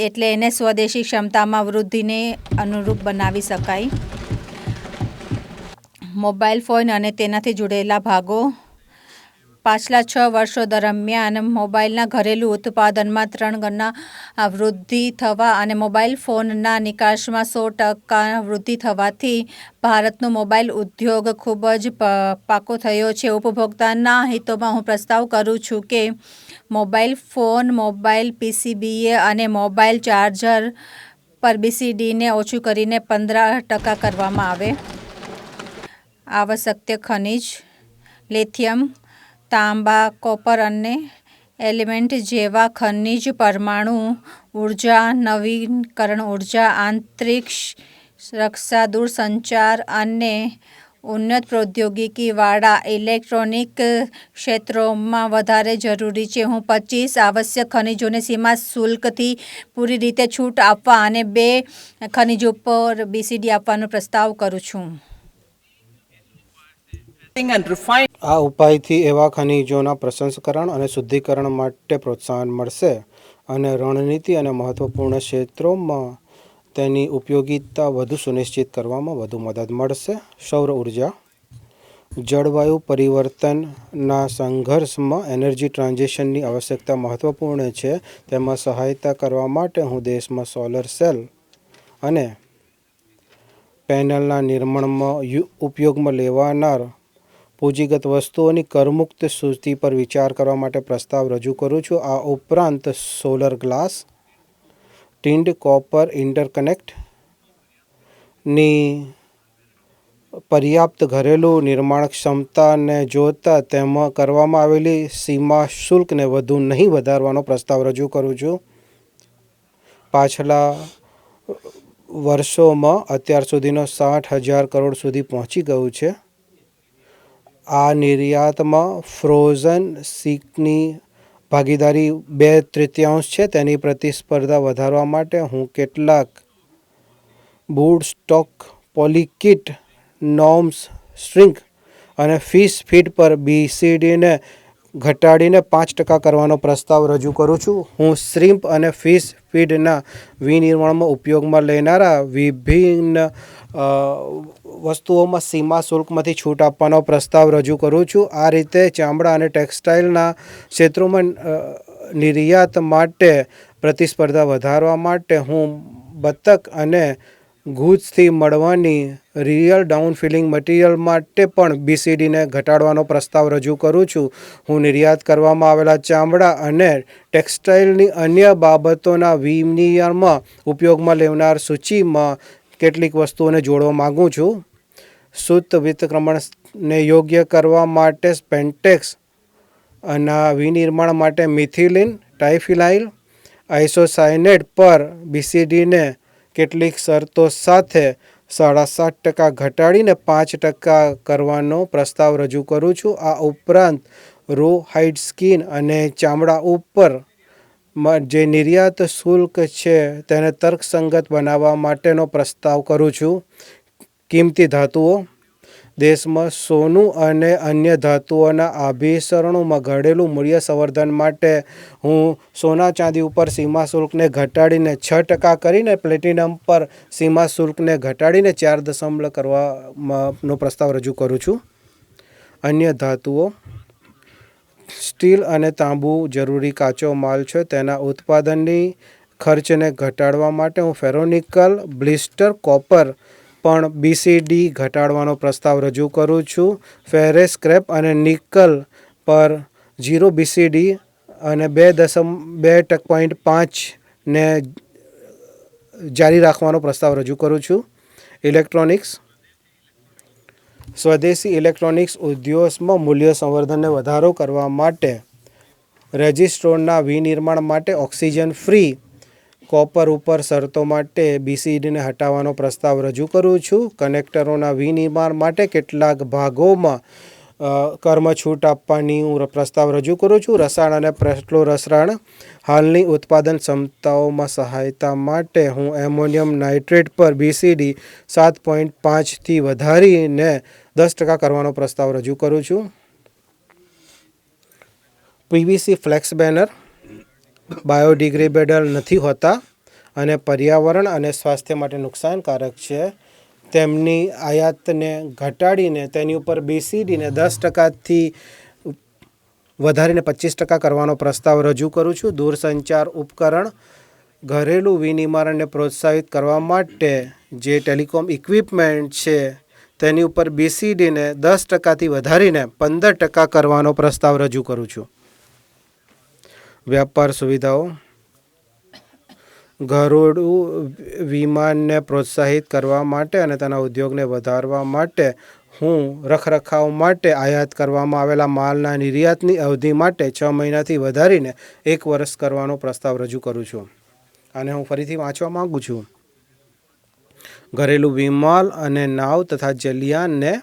એટલે એને સ્વદેશી ક્ષમતામાં વૃદ્ધિને અનુરૂપ બનાવી શકાય. મોબાઈલ ફોન અને તેનાથી જોડાયેલા ભાગો. પાછલા 6 વર્ષો દરમિયાન મોબાઈલના ઘરેલું ઉત્પાદનમાં 3 ગણા વૃદ્ધિ થવા અને મોબાઈલ ફોનના નિકાસમાં 100% વૃદ્ધિ થવાથી ભારતનો મોબાઈલ ઉદ્યોગ ખૂબ જ પાકો થયો છે. ઉપભોક્તાના હિતોમાં હું પ્રસ્તાવ કરું છું કે મોબાઈલ ફોન, મોબાઈલ પીસીબીએ અને મોબાઈલ ચાર્જર પર બીસીડીને ઓછું કરીને 15% કરવામાં આવે. આવશ્યક ખનિજ. લિથિયમ, તાંબા, કોપર અને એલિમેન્ટ જેવા ખનિજ, પરમાણુ ઉર્જા, નવીકરણ ઉર્જા, અંતરિક્ષ રક્ષા, દૂરસંચાર અને ઉન્નત પ્રૌદ્યોગિકીવાળા ઇલેક્ટ્રોનિક ક્ષેત્રોમાં વધારે જરૂરી છે. હું 25 આવશ્યક ખનિજોને સીમા શુલ્કથી પૂરી રીતે છૂટ આપવા અને 2 ખનિજો પર બીસીડી આપવાનો પ્રસ્તાવ કરું છું. and refining આ ઉપાયથી એવા ખનિજોના પ્રસંસ્કરણ અને શુદ્ધિકરણ માટે પ્રોત્સાહન મળશે અને રણનીતિ અને મહત્વપૂર્ણ ક્ષેત્રોમાં તેની ઉપયોગિતા વધુ સુનિશ્ચિત કરવામાં વધુ મદદ મળશે. સૌર ઉર્જા. જળવાયુ પરિવર્તનના સંઘર્ષમાં એનર્જી ટ્રાન્ઝિશનની આવશ્યકતા મહત્વપૂર્ણ છે. તેમાં સહાયતા કરવા માટે હું દેશમાં સોલર સેલ અને પેનલના નિર્માણમાં ઉપયોગમાં લેવાનાર પૂંજીગત વસ્તુઓની કરમુક્ત સૂચિ પર વિચાર કરવા માટે પ્રસ્તાવ રજૂ કરું છું. આ ઉપરાંત સોલર ગ્લાસ, ટિન્ડ કોપર ઇન્ટરકનેક્ટની પર્યાપ્ત ઘરેલું નિર્માણ ક્ષમતાને જોતા તેમાં કરવામાં આવેલી સીમા શુલ્કને વધુ નહીં વધારવાનો પ્રસ્તાવ રજૂ કરું છું. પાછલા વર્ષોમાં અત્યાર સુધીનો 60,000 કરોડ સુધી પહોંચી ગયું છે. આ નિર્યાતમાં ફ્રોઝન સિલ્કની ભાગીદારી 2/3 છે. તેની પ્રતિસ્પર્ધા વધારવા માટે હું કેટલાક બુડ સ્ટોક, પોલીકીટ, નોર્મ્સ, શ્રિંક અને ફિશ ફીડ પર BCDને ઘટાડીને 5% કરવાનો પ્રસ્તાવ રજૂ કરું છું. હું શ્રિમ્પ અને ફિશ ફીડના વિનિર્માણમાં ઉપયોગમાં લેનારા વિભિન્ન વસ્તુઓમાં સીમા શુલ્કમાંથી છૂટ આપવાનો પ્રસ્તાવ રજૂ કરું છું. આ રીતે ચામડા અને ટેક્સટાઇલના ક્ષેત્રોમાં નિર્યાત માટે પ્રતિસ્પર્ધા વધારવા માટે હું બતક અને ગુજથી મળવાની રિયલ ડાઉનફિલિંગ મટીરિયલ માટે પણ BCDને ઘટાડવાનો પ્રસ્તાવ રજૂ કરું છું. હું નિર્યાત કરવામાં આવેલા ચામડા અને ટેક્સટાઇલની અન્ય બાબતોના વિનિમયમાં ઉપયોગમાં લેનાર સૂચિમાં કેટલીક વસ્તુઓને જોડવા માગું છું. શુદ્ધ વિતક્રમણને યોગ્ય કરવા માટે સ્પેન્ટેક્સ અને વિનિર્માણ માટે મિથિલિન, ટાઇફિનાઇલ, આઇસોસાયનેટ પર BCDને કેટલીક શરતો સાથે 7.5% ઘટાડીને 5% કરવાનો પ્રસ્તાવ રજૂ કરું છું. આ ઉપરાંત રો હાઇડ સ્કિન અને ચામડા ઉપર જે નિર્યાત શુલ્ક છે તેને તર્કસંગત બનાવવા માટેનો પ્રસ્તાવ કરું છું. કિંમતી ધાતુઓ. દેશમાં સોનું અને અન્ય ધાતુઓના આભિષણોમાં ઘટેલું મૂલ્ય સંવર્ધન માટે હું સોના ચાંદી ઉપર સીમા શુલ્કને ઘટાડીને 6% કરીને પ્લેટિનમ પર સીમા શુલ્કને ઘટાડીને 4% કરવાનો પ્રસ્તાવ રજૂ કરું છું. અન્ય ધાતુઓ. સ્ટીલ અને તાંબુ જરૂરી કાચો માલ છે. તેના ઉત્પાદનની ખર્ચને ઘટાડવા માટે હું ફેરોનિકલ, બ્લિસ્ટર, કોપર પણ BCD ઘટાડવાનો પ્રસ્તાવ રજૂ કરું છું. ફેરેસ, સ્ક્રેપ અને નિકલ પર 0 BCD અને 2.5ને જારી રાખવાનો પ્રસ્તાવ રજૂ કરું છું. ઇલેક્ટ્રોનિક્સ. સ્વદેશી ઇલેક્ટ્રોનિક્સ ઉદ્યોગમાં મૂલ્ય સંવર્ધનને વધારો કરવા માટે રેજિસ્ટ્રોના વિનિર્માણ માટે ઓક્સિજન ફ્રી કોપર ઉપર શરતો માટે BCDને હટાવવાનો પ્રસ્તાવ રજૂ કરું છું. કનેક્ટરોના વિનિર્માણ માટે કેટલાક ભાગોમાં કરમાં છૂટ આપવાની હું પ્રસ્તાવ રજૂ કરું છું. રસાયણ અને પેટ્રો રસાયણ. હાલની ઉત્પાદન ક્ષમતાઓમાં સહાયતા માટે હું એમોનિયમ નાઇટ્રેટ પર BCD 7.5થી વધારીને 10% કરવાનો પ્રસ્તાવ રજૂ કરું છું. PVC ફ્લેક્સ બેનર બાયોડિગ્રેડેબલ નથી હોતા અને પર્યાવરણ અને સ્વાસ્થ્ય માટે નુકસાનકારક છે. તેમની આયાતને ઘટાડીને તેની ઉપર BCDને 10%થી વધારીને 25% કરવાનો પ્રસ્તાવ રજૂ કરું છું. દૂરસંચાર ઉપકરણ. ઘરેલું વિનિર્માણને પ્રોત્સાહિત કરવા માટે જે ટેલિકોમ ઇક્વિપમેન્ટ છે તેની ઉપર BCDને 10%થી વધારીને 15% કરવાનો પ્રસ્તાવ રજૂ કરું છું. વ્યાપાર સુવિધાઓ. ઘરેલું વિમાનને પ્રોત્સાહિત કરવા માટે અને તેના ઉદ્યોગને વધારવા માટે હું રખરખાવ માટે આયાત કરવામાં આવેલા માલના નિર્યાતની અવધિ માટે 6 મહિનાથી વધારીને 1 વર્ષ કરવાનો પ્રસ્તાવ રજૂ કરું છું. અને હું ફરીથી વાંચવા માગું છું. ઘરેલું વિમાન અને નાવ તથા જલયાનને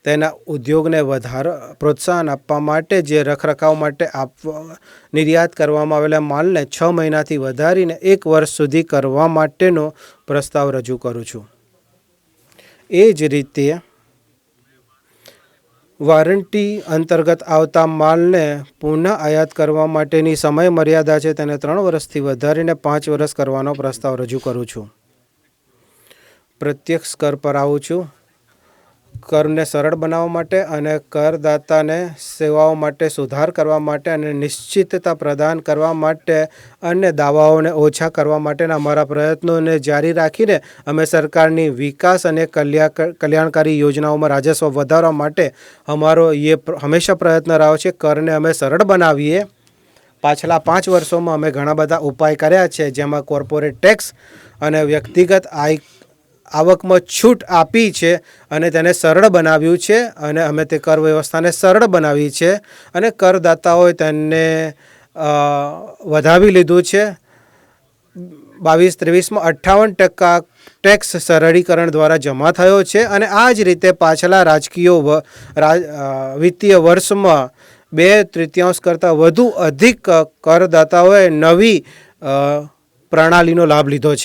તેના ઉદ્યોગને પ્રોત્સાહન આપવા માટે જે રખરખાવ માટે નિર્યાત કરવામાં આવેલા માલને 6 મહિનાથી વધારીને 1 વર્ષ સુધી કરવા માટેનો પ્રસ્તાવ રજૂ કરું છું. એ જ રીતે વોરંટી અંતર્ગત આવતા માલને પુનઃ આયાત કરવા માટેની સમય મર્યાદા છે તેને 3 વર્ષથી વધારીને 5 વર્ષ કરવાનો પ્રસ્તાવ રજૂ કરું છું. પ્રત્યક્ષ કર પર આવું છું. કરને સરળ બનાવવા માટે અને કરદાતાને સેવાઓ માટે સુધાર કરવા માટે અને નિશ્ચિતતા પ્રદાન કરવા માટે અને દાવાઓને ઓછા કરવા માટેના અમારા પ્રયત્નોને જારી રાખીને અમે સરકારની વિકાસ અને કલ્યાણકારી યોજનાઓમાં રાજસ્વ વધારવા માટે અમારો હંમેશા પ્રયત્ન રહ્યો છે. કરને અમે સરળ બનાવીએ. પાછલા 5 વર્ષોમાં અમે ઘણા બધા ઉપાય કર્યા છે, જેમાં કોર્પોરેટ ટેક્સ અને વ્યક્તિગત આવકમાં છૂટ આપી છે અને તેને સરળ બનાવ્યું છે અને અમે તે કર વ્યવસ્થાને સરળ બનાવી છે અને કરદાતાઓએ તેને વધાવી લીધું છે. 22-23માં 58% ટેક્સ સરળીકરણ દ્વારા જમા થયો છે અને આ જ રીતે પાછલા વિત્તીય વર્ષમાં 2/3 કરતાં વધુ અધિક કરદાતાઓએ નવી પ્રણાલીનો લાભ લીધો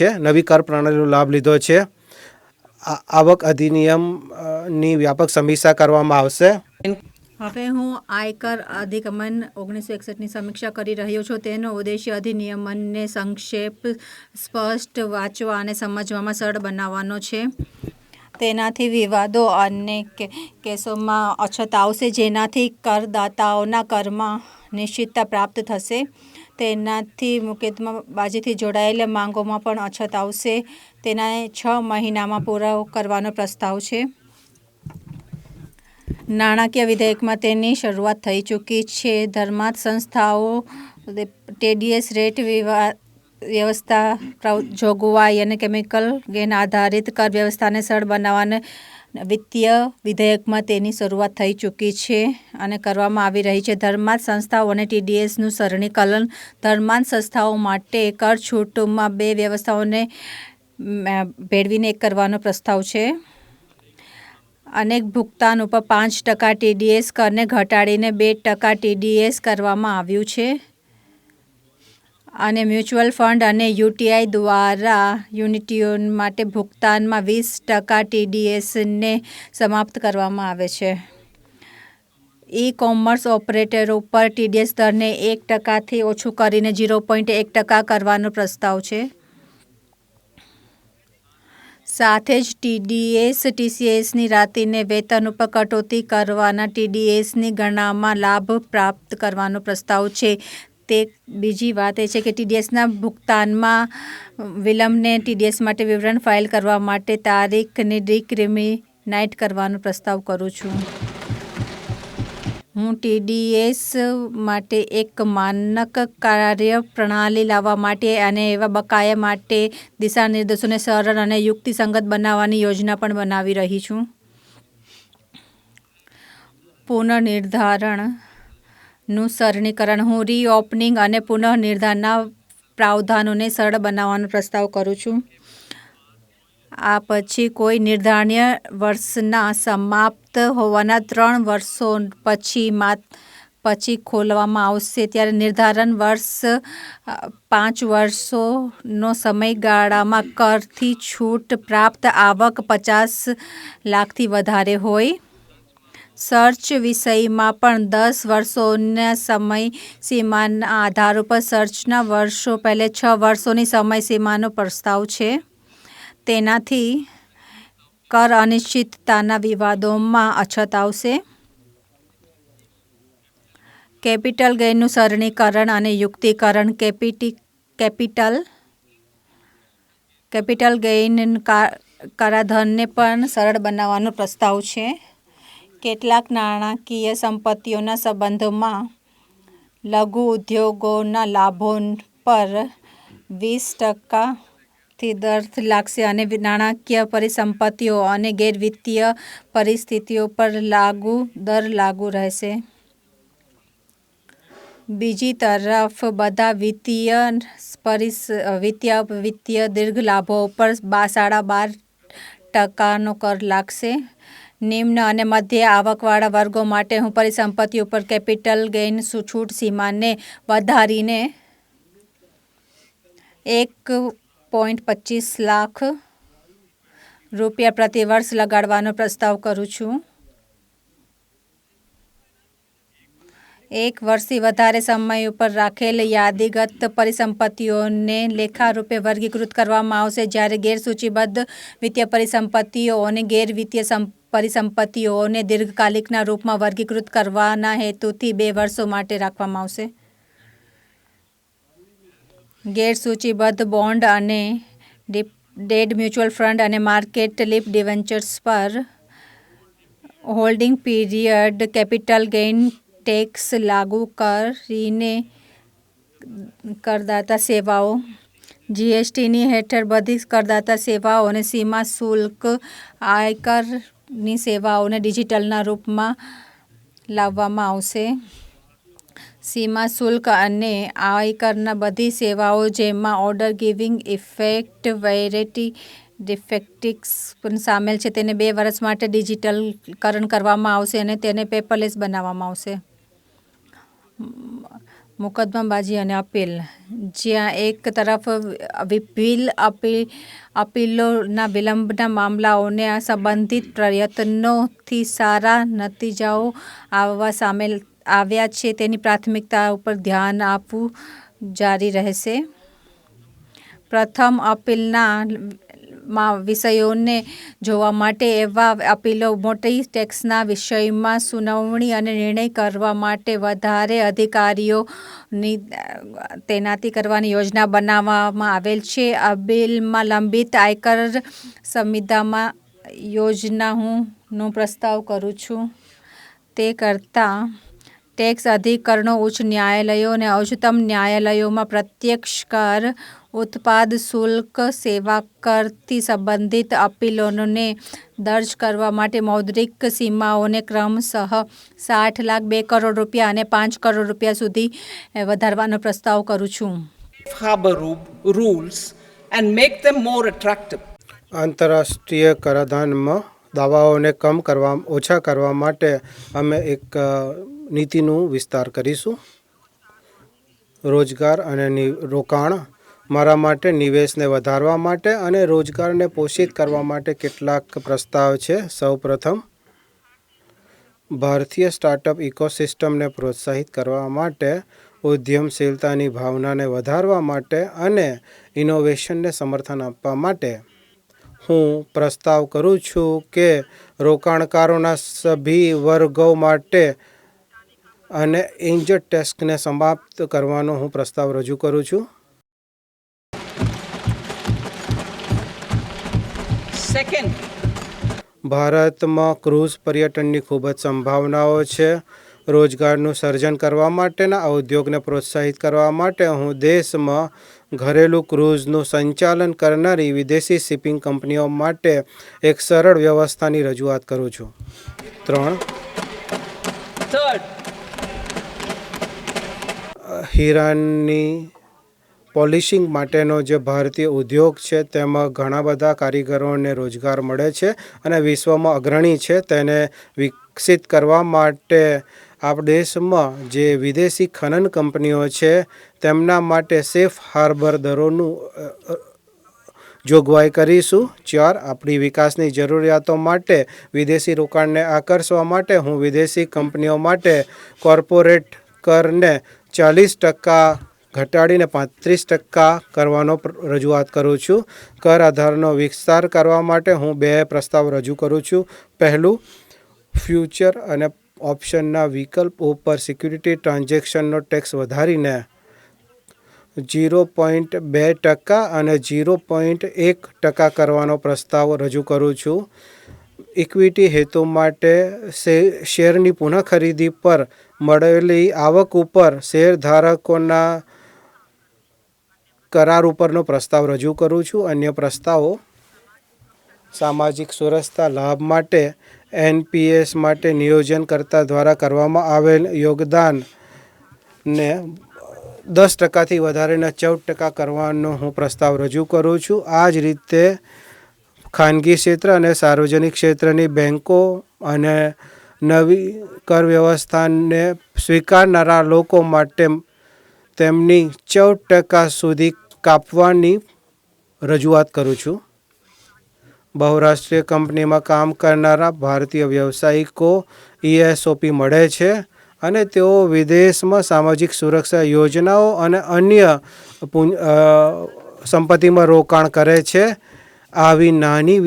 છે. આવક અધિનિયમની વ્યાપક સમીક્ષા કરવામાં આવશે. હવે હું આયકર અધિગમન 1961ની સમીક્ષા કરી રહ્યો છું. તેનો ઉદ્દેશ્ય અધિનિયમને સંક્ષેપ, સ્પષ્ટ, વાંચવા અને સમજવામાં સરળ બનાવવાનો છે. તેનાથી વિવાદો અને કેસોમાં અછત આવશે, જેનાથી કરદાતાઓના કરમાં નિશ્ચિતતા પ્રાપ્ત થશે. તેનાથી મુકદ્દમાબાજીથી જોડાયેલ માંગોમાં પણ અછત આવશે. તેને 6 મહિનામાં પૂરો કરવાનો પ્રસ્તાવ છે. નાણાકીય વિધેયકમાં તેની શરૂઆત થઈ ચૂકી છે. ધર્માંત સંસ્થાઓ TDS રેટ વ્યવસ્થા જોગવાઈ અને કેપિટલ ગેઇન આધારિત કર વ્યવસ્થાને સરળ બનાવવાના વિત્તીય વિધેયકમાં તેની શરૂઆત થઈ ચૂકી છે અને કરવામાં આવી રહી છે. ધર્માંત સંસ્થાઓ અને TDSનું સરળીકરણ. ધર્માંત સંસ્થાઓ માટે કર છૂટમાં 2 વ્યવસ્થાઓને ભેળવીને એક કરવાનો પ્રસ્તાવ છે. અનેક ભુગતાન ઉપર 5% TDS કરને ઘટાડીને 2% TDS કરવામાં આવ્યું છે અને મ્યુચ્યુઅલ ફંડ અને UTI દ્વારા યુનિટીઓ માટે ભુગતાનમાં 20% TDSને સમાપ્ત કરવામાં આવે છે. ઈ-કોમર્સ ઓપરેટરો ઉપર TDS દરને 1%થી ઓછું કરીને 0.1% કરવાનો પ્રસ્તાવ છે. સાથે જ TCSની રાતીને વેતન ઉપર કટોતી કરવાના TDSની ગણનામાં લાભ પ્રાપ્ત કરવાનો પ્રસ્તાવ છે. તે બીજી વાત એ છે કે TDSના ભુગતાનમાં વિલંબને TDS માટે વિવરણ ફાઇલ કરવા માટે તારીખને ડિક્રિમિનેટ કરવાનો પ્રસ્તાવ કરું છું. હું TDS માટે એક માનક કાર્યપ્રણાલી લાવવા માટે અને એવા બકાયા માટે દિશાનિર્દેશોને સરળ અને યુક્તિસંગત બનાવવાની યોજના પણ બનાવી રહી છું. પુનઃનિર્ધારણનું સરળીકરણ. હું રીઓપનિંગ અને પુનઃનિર્ધારણના પ્રાવધાનોને સરળ બનાવવાનો પ્રસ્તાવ કરું છું. આ પછી કોઈ નિર્ધારણીય વર્ષના સમાપ્ત હોવાના 3 વર્ષો પછી ખોલવામાં આવશે, ત્યારે નિર્ધારણ વર્ષ 5 વર્ષનો સમયગાળામાં કરથી છૂટ પ્રાપ્ત આવક 50 લાખથી વધારે હોય. સર્ચ વિષયમાં પણ 10 વર્ષોના સમયસીમાના આધાર ઉપર સર્ચના વર્ષો પહેલે 6 વર્ષોની સમયસીમાનો પ્રસ્તાવ છે. તેનાથી કર અનિશ્ચિતતાના વિવાદોમાં અછત આવશે. કેપિટલ ગેઇનનું સરળીકરણ અને યુક્તિકરણ. કેપિટલ ગેઇન કરાધાનને પણ સરળ બનાવવાનો પ્રસ્તાવ છે. કેટલાક નાણાકીય સંપત્તિઓના સંબંધમાં લઘુ ઉદ્યોગોના લાભો પર 20% દર લાગશે અને નાણાકીય પરિસંપત્તિઓ અને ગેરવિત્તીય પરિસ્થિતિઓ પર દર લાગુ રહેશે. બીજી તરફ બધા વિત્તીય દીર્ઘ લાભો પર 12.5% કર લાગશે. નિમ્ન અને મધ્ય આવકવાળા વર્ગો માટે હું પરિસંપત્તિ ઉપર કેપિટલ ગેઇન છૂટ સીમાને વધારીને 1.25 લાખ રૂપિયા પ્રતિ વર્ષ લગાડવાનો પ્રસ્તાવ કરું છું. એક વર્ષથી વધારે સમય ઉપર રાખેલ યાદીગત પરિસંપત્તિઓને લેખારૂપે વર્ગીકૃત કરવામાં આવશે, જ્યારે ગેરસૂચિબદ્ધ વિત્તીય પરિસંપત્તિઓ અને ગેરવિત્તીય પરિસંપત્તિઓને દીર્ઘકાલિકના રૂપમાં વર્ગીકૃત કરવાના હેતુથી 2 વર્ષો માટે રાખવામાં આવશે. ગેરસૂચિબદ્ધ બોન્ડ અને ડેટ મ્યુચ્યુઅલ ફંડ અને માર્કેટ લિપ ડિવેન્ચર્સ પર holding period capital gain tax લાગુ કરીને કરદાતા સેવાઓ જીએસટીની હેઠળ બધી કરદાતા સેવાઓ અને સીમા શુલ્ક આયકરની સેવાઓને ડિજિટલના રૂપમાં લાવવામાં આવશે. સીમા શુલ્ક અને આયકરના બધી સેવાઓ જેમાં ઓર્ડર ગિવિંગ ઇફેક્ટ વેરેટી ડિફેક્ટિક્સ પણ સામેલ છે તેને 2 વર્ષ માટે ડિજિટલકરણ કરવામાં આવશે અને તેને પેપરલેસ બનાવવામાં આવશે. મુકદ્દમાબાજી અને અપીલ, જ્યાં એક તરફ અપીલોના વિલંબના મામલાઓને સંબંધિત પ્રયત્નોથી સારા નતીજાઓ આવ્યા છે તેની પ્રાથમિકતા ઉપર ધ્યાન આપવું જારી રહેશે. પ્રથમ અપીલના વિષયોને જોવા માટે એવા અપીલો મોટી ટેક્સના વિષયમાં સુનાવણી અને નિર્ણય કરવા માટે વધારે અધિકારીઓની તૈનાતી કરવાની યોજના બનાવવામાં આવેલ છે. અપીલમાં લંબિત આયકર સંવિદામાં યોજનાનો પ્રસ્તાવ કરું છું. તે કરતાં ટેક્સ અધિકરણો, ઉચ્ચ ન્યાયાલયો અને ઉચ્ચતમ ન્યાયાલયોમાં પ્રત્યક્ષ કર, ઉત્પાદ શુલ્ક, સેવા કરથી સંબંધિત અપીલોને દર્જ કરવા માટે મૌદ્રિક સીમાઓને ક્રમશઃ 60 લાખ, 2 કરોડ રૂપિયા અને 5 કરોડ રૂપિયા સુધી વધારવાનો પ્રસ્તાવ કરું છું. Harbor rules and make them more attractive. આંતરરાષ્ટ્રીય કરાધાનમાં દાવાઓને ઓછા કરવા માટે અમે એક નીતિનું વિસ્તાર કરીશું. રોજગાર અને રોકાણ મારા માટે, નિવેશને વધારવા માટે અને રોજગારને પોષિત કરવા માટે કેટલાક પ્રસ્તાવ છે. સૌપ્રથમ, ભારતીય સ્ટાર્ટઅપ ઇકોસિસ્ટમને પ્રોત્સાહિત કરવા માટે, ઉદ્યમશીલતાની ભાવનાને વધારવા માટે અને ઇનોવેશનને સમર્થન આપવા માટે હું પ્રસ્તાવ કરું છું કે રોકાણકારોના સભી વર્ગો માટે અને એન્જલ ટેક્સને સમાપ્ત કરવાનો હું પ્રસ્તાવ રજૂ કરું છું. Second, ભારતમાં ક્રૂઝ પર્યટનની ખૂબ જ સંભાવનાઓ છે. રોજગારનું સર્જન કરવા માટેના આ ઉદ્યોગને પ્રોત્સાહિત કરવા માટે હું દેશમાં ઘરેલું ક્રૂઝનું સંચાલન કરનારી વિદેશી શિપિંગ કંપનીઓ માટે એક સરળ વ્યવસ્થાની રજૂઆત કરું છું. 3, third, હીરાની પોલિશિંગ માટેનો જે ભારતીય ઉદ્યોગ છે તેમાં ઘણા બધા કારીગરોને રોજગાર મળે છે અને વિશ્વમાં અગ્રણી છે. તેને વિકસિત કરવા માટે આપણા દેશમાં જે વિદેશી ખનન કંપનીઓ છે તેમના માટે સેફ હાર્બર દરોનું જોગવાઈ કરીશું. 4, આપણી વિકાસની જરૂરિયાતો માટે વિદેશી રોકાણને આકર્ષવા માટે હું વિદેશી કંપનીઓ માટે કોર્પોરેટ કરને 40% ઘટાડીને 35% કરવાનો રજૂઆત કરું છું. કર આધારનો વિસ્તાર કરવા માટે હું 2 પ્રસ્તાવ રજૂ કરું છું. પહેલું, ફ્યુચર અને ઓપ્શનના વિકલ્પો પર સિક્યુરિટી ટ્રાન્ઝેક્શનનો ટેક્સ વધારીને 0.2% અને 0.1% કરવાનો પ્રસ્તાવ રજૂ કરું છું. ઇક્વિટી હેતુ માટે શેરની પુનઃ ખરીદી પર મળેલી આવક ઉપર શેરધારકોના કરાર ઉપરનો પ્રસ્તાવ રજૂ કરું છું. અન્ય પ્રસ્તાવો સામાજિક સુરક્ષા લાભ માટે એનપીએસ માટે નિયોજનકર્તા દ્વારા કરવામાં આવેલ યોગદાનને 10%થી વધારીને 14% કરવાનો હું પ્રસ્તાવ રજૂ કરું છું. આ જ રીતે ખાનગી ક્ષેત્ર અને સાર્વજનિક ક્ષેત્રની બેન્કો અને નવી કર વ્યવસ્થાને સ્વીકારનારા લોકો માટે તેમની 14% સુધી કાપવાની રજૂઆત કરું છું. બહુરાષ્ટ્રીય કંપનીમાં કામ કરનારા ભારતીય વ્યવસાયિકો ESOP મળે છે અને તેઓ વિદેશમાં સામાજિક સુરક્ષા યોજનાઓ અને અન્ય સંપત્તિમાં રોકાણ કરે છે. આવી નાની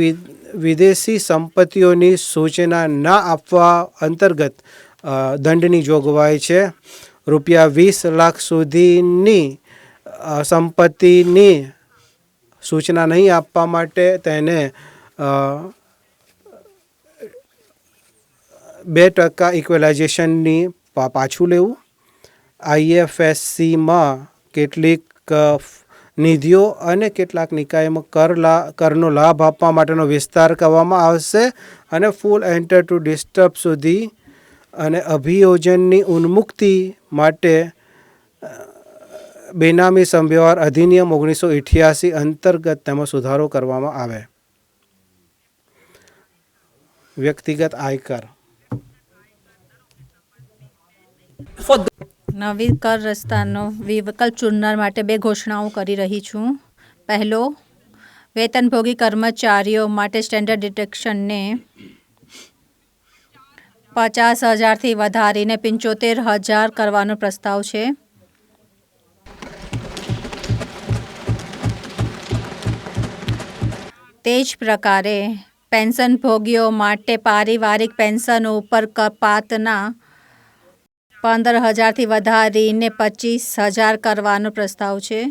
વિદેશી સંપત્તિઓની સૂચના ના આપવા અંતર્ગત દંડની જોગવાઈ છે. રૂપિયા 20 લાખ સુધીની સંપત્તિની સૂચના નહીં આપવા માટે તેને 2% ઇક્વલાઇઝેશનની પાછું લેવું. IFSCમાં કેટલીક નિધિઓ અને કેટલાક નિકાયમાં કરનો લાભ આપવા માટેનો વિસ્તાર કરવામાં આવશે અને ફૂલ એન્ટર ટુ ડિસ્ટર્બ સુધી અને અભિયોજનની ઉન્મુક્તિ માટે બેનામી સમવ્યવહાર અધિનિયમ 1988 અંતર્ગત તેમાં સુધારો કરવામાં આવે. વ્યક્તિગત આયકર નવી કર રસ્તાનો વિકલ્પ ચૂનનાર માટે 2 ઘોષણાઓ કરી રહી છું. પહેલો, વેતનભોગી કર્મચારીઓ માટે સ્ટેન્ડર્ડ ડિડક્શનને 50,000થી વધારીને 75,000 કરવાનો પ્રસ્તાવ છે. તે જ પ્રકારે પેન્શનભોગીઓ માટે પારિવારિક પેન્શન ઉપર કપાતના 15,000થી વધારીને 25,000 કરવાનો પ્રસ્તાવ છે.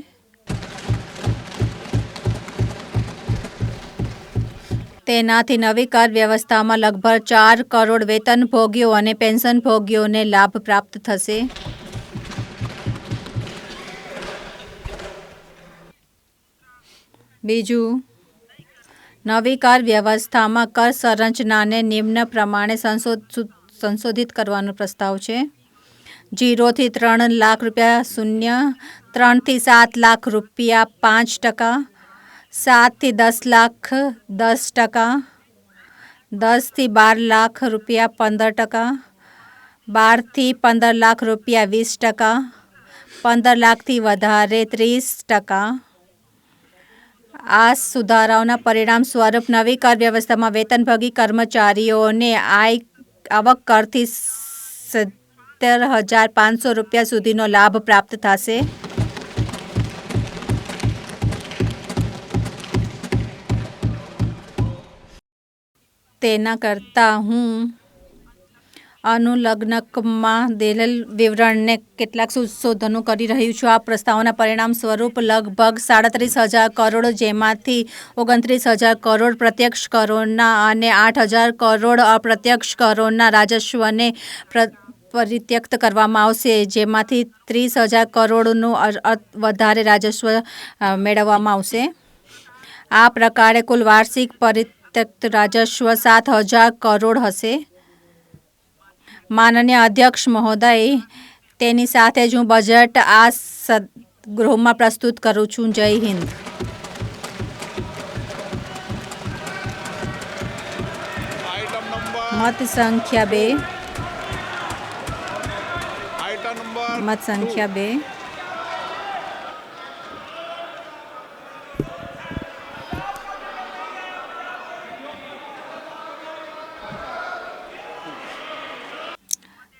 તેનાથી નવી કર વ્યવસ્થામાં લગભગ 4 કરોડ વેતનભોગીઓ અને પેન્શનભોગીઓને લાભ પ્રાપ્ત થશે. બીજું, નવી કર વ્યવસ્થામાં કર સંરચનાને નિમ્ન પ્રમાણે સંશોધિત કરવાનો પ્રસ્તાવ છે. 0થી 3 લાખ રૂપિયા 0, 3થી 7 લાખ રૂપિયા 5%, 7થી 10 લાખ 10%, 10થી 12 લાખ રૂપિયા 15%, 12થી 15 લાખ રૂપિયા 20%, 15 લાખથી વધારે 30%. આ સુધારાઓના પરિણામ સ્વરૂપ નવી કર વ્યવસ્થામાં વેતનભોગી કર્મચારીઓને આવક કરથી 70,500 રૂપિયા સુધીનો લાભ પ્રાપ્ત થશે. તેના કરતાં હું અનુલગ્નકમાં દિલેલ વિવરણને કેટલાક સંશોધનો કરી રહ્યું છું. આ પ્રસ્તાવના પરિણામ સ્વરૂપ લગભગ 37,000 કરોડ, જેમાંથી 29,000 કરોડ પ્રત્યક્ષ કરોના અને 8,000 કરોડ અપ્રત્યક્ષ કરોના રાજસ્વને પરિત્યક્ત કરવામાં આવશે, જેમાંથી 30,000 કરોડનું વધારે રાજસ્વ મેળવવામાં આવશે. આ પ્રકારે કુલ વાર્ષિક પરિત્યક્ત રાજસ્વ 7,000 કરોડ હશે. માનનીય અધ્યક્ષ મહોદય, તેની સાથે જ હું બજેટ આ ગૃહમાં પ્રસ્તુત કરું છું. જય હિન્દ. મત સંખ્યા 2. મત સંખ્યા 2.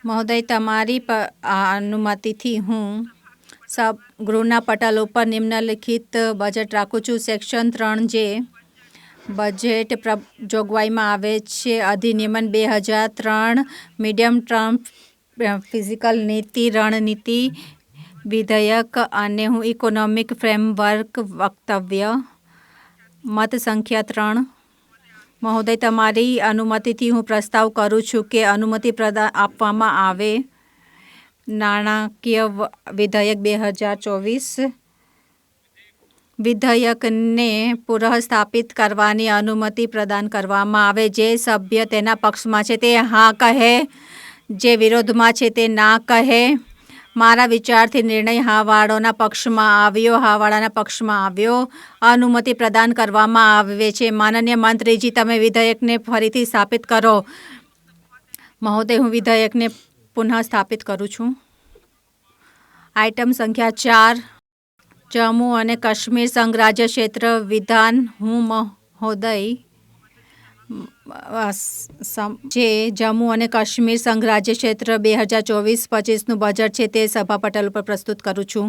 મહોદય, તમારી અનુમતિથી હું ગૃહના પટલ ઉપર નિમ્નલિખિત બજેટ રાખું છું. સેક્શન 3 જે બજેટ જોગવાઈમાં આવે છે, અધિનિયમ 2003 મીડિયમ ટર્મ ફિઝિકલ નીતિ રણનીતિ વિધેયક અને હું ઇકોનોમિક ફ્રેમવર્ક વક્તવ્ય. મત સંખ્યા 3. મહોદય, તમારી અનુમતિથી હું પ્રસ્તાવ કરું છું કે અનુમતિ આપવામાં આવે નાણાકીય વિધેયક 2024 વિધેયકને પુનઃસ્થાપિત કરવાની અનુમતિ પ્રદાન કરવામાં આવે. જે સભ્ય તેના પક્ષમાં છે તે હા કહે, જે વિરોધમાં છે તે ના કહે. મારા વિચારથી નિર્ણય હાવાળાના પક્ષમાં આવ્યો. અનુમતિ પ્રદાન કરવામાં આવે છે. માનનીય મંત્રીજી, તમે વિધેયકને ફરીથી સ્થાપિત કરો. મહોદય, હું વિધેયકને પુનઃ સ્થાપિત કરું છું. આઇટમ સંખ્યા 4, જમ્મુ અને કાશ્મીર સંઘ રાજ્ય ક્ષેત્ર વિધાન. હું મહોદય જે જમ્મુ અને કાશ્મીર સંઘ રાજ્ય ક્ષેત્ર 2024-25નું બજેટ છે તે સભા પટલ ઉપર પ્રસ્તુત કરું છું.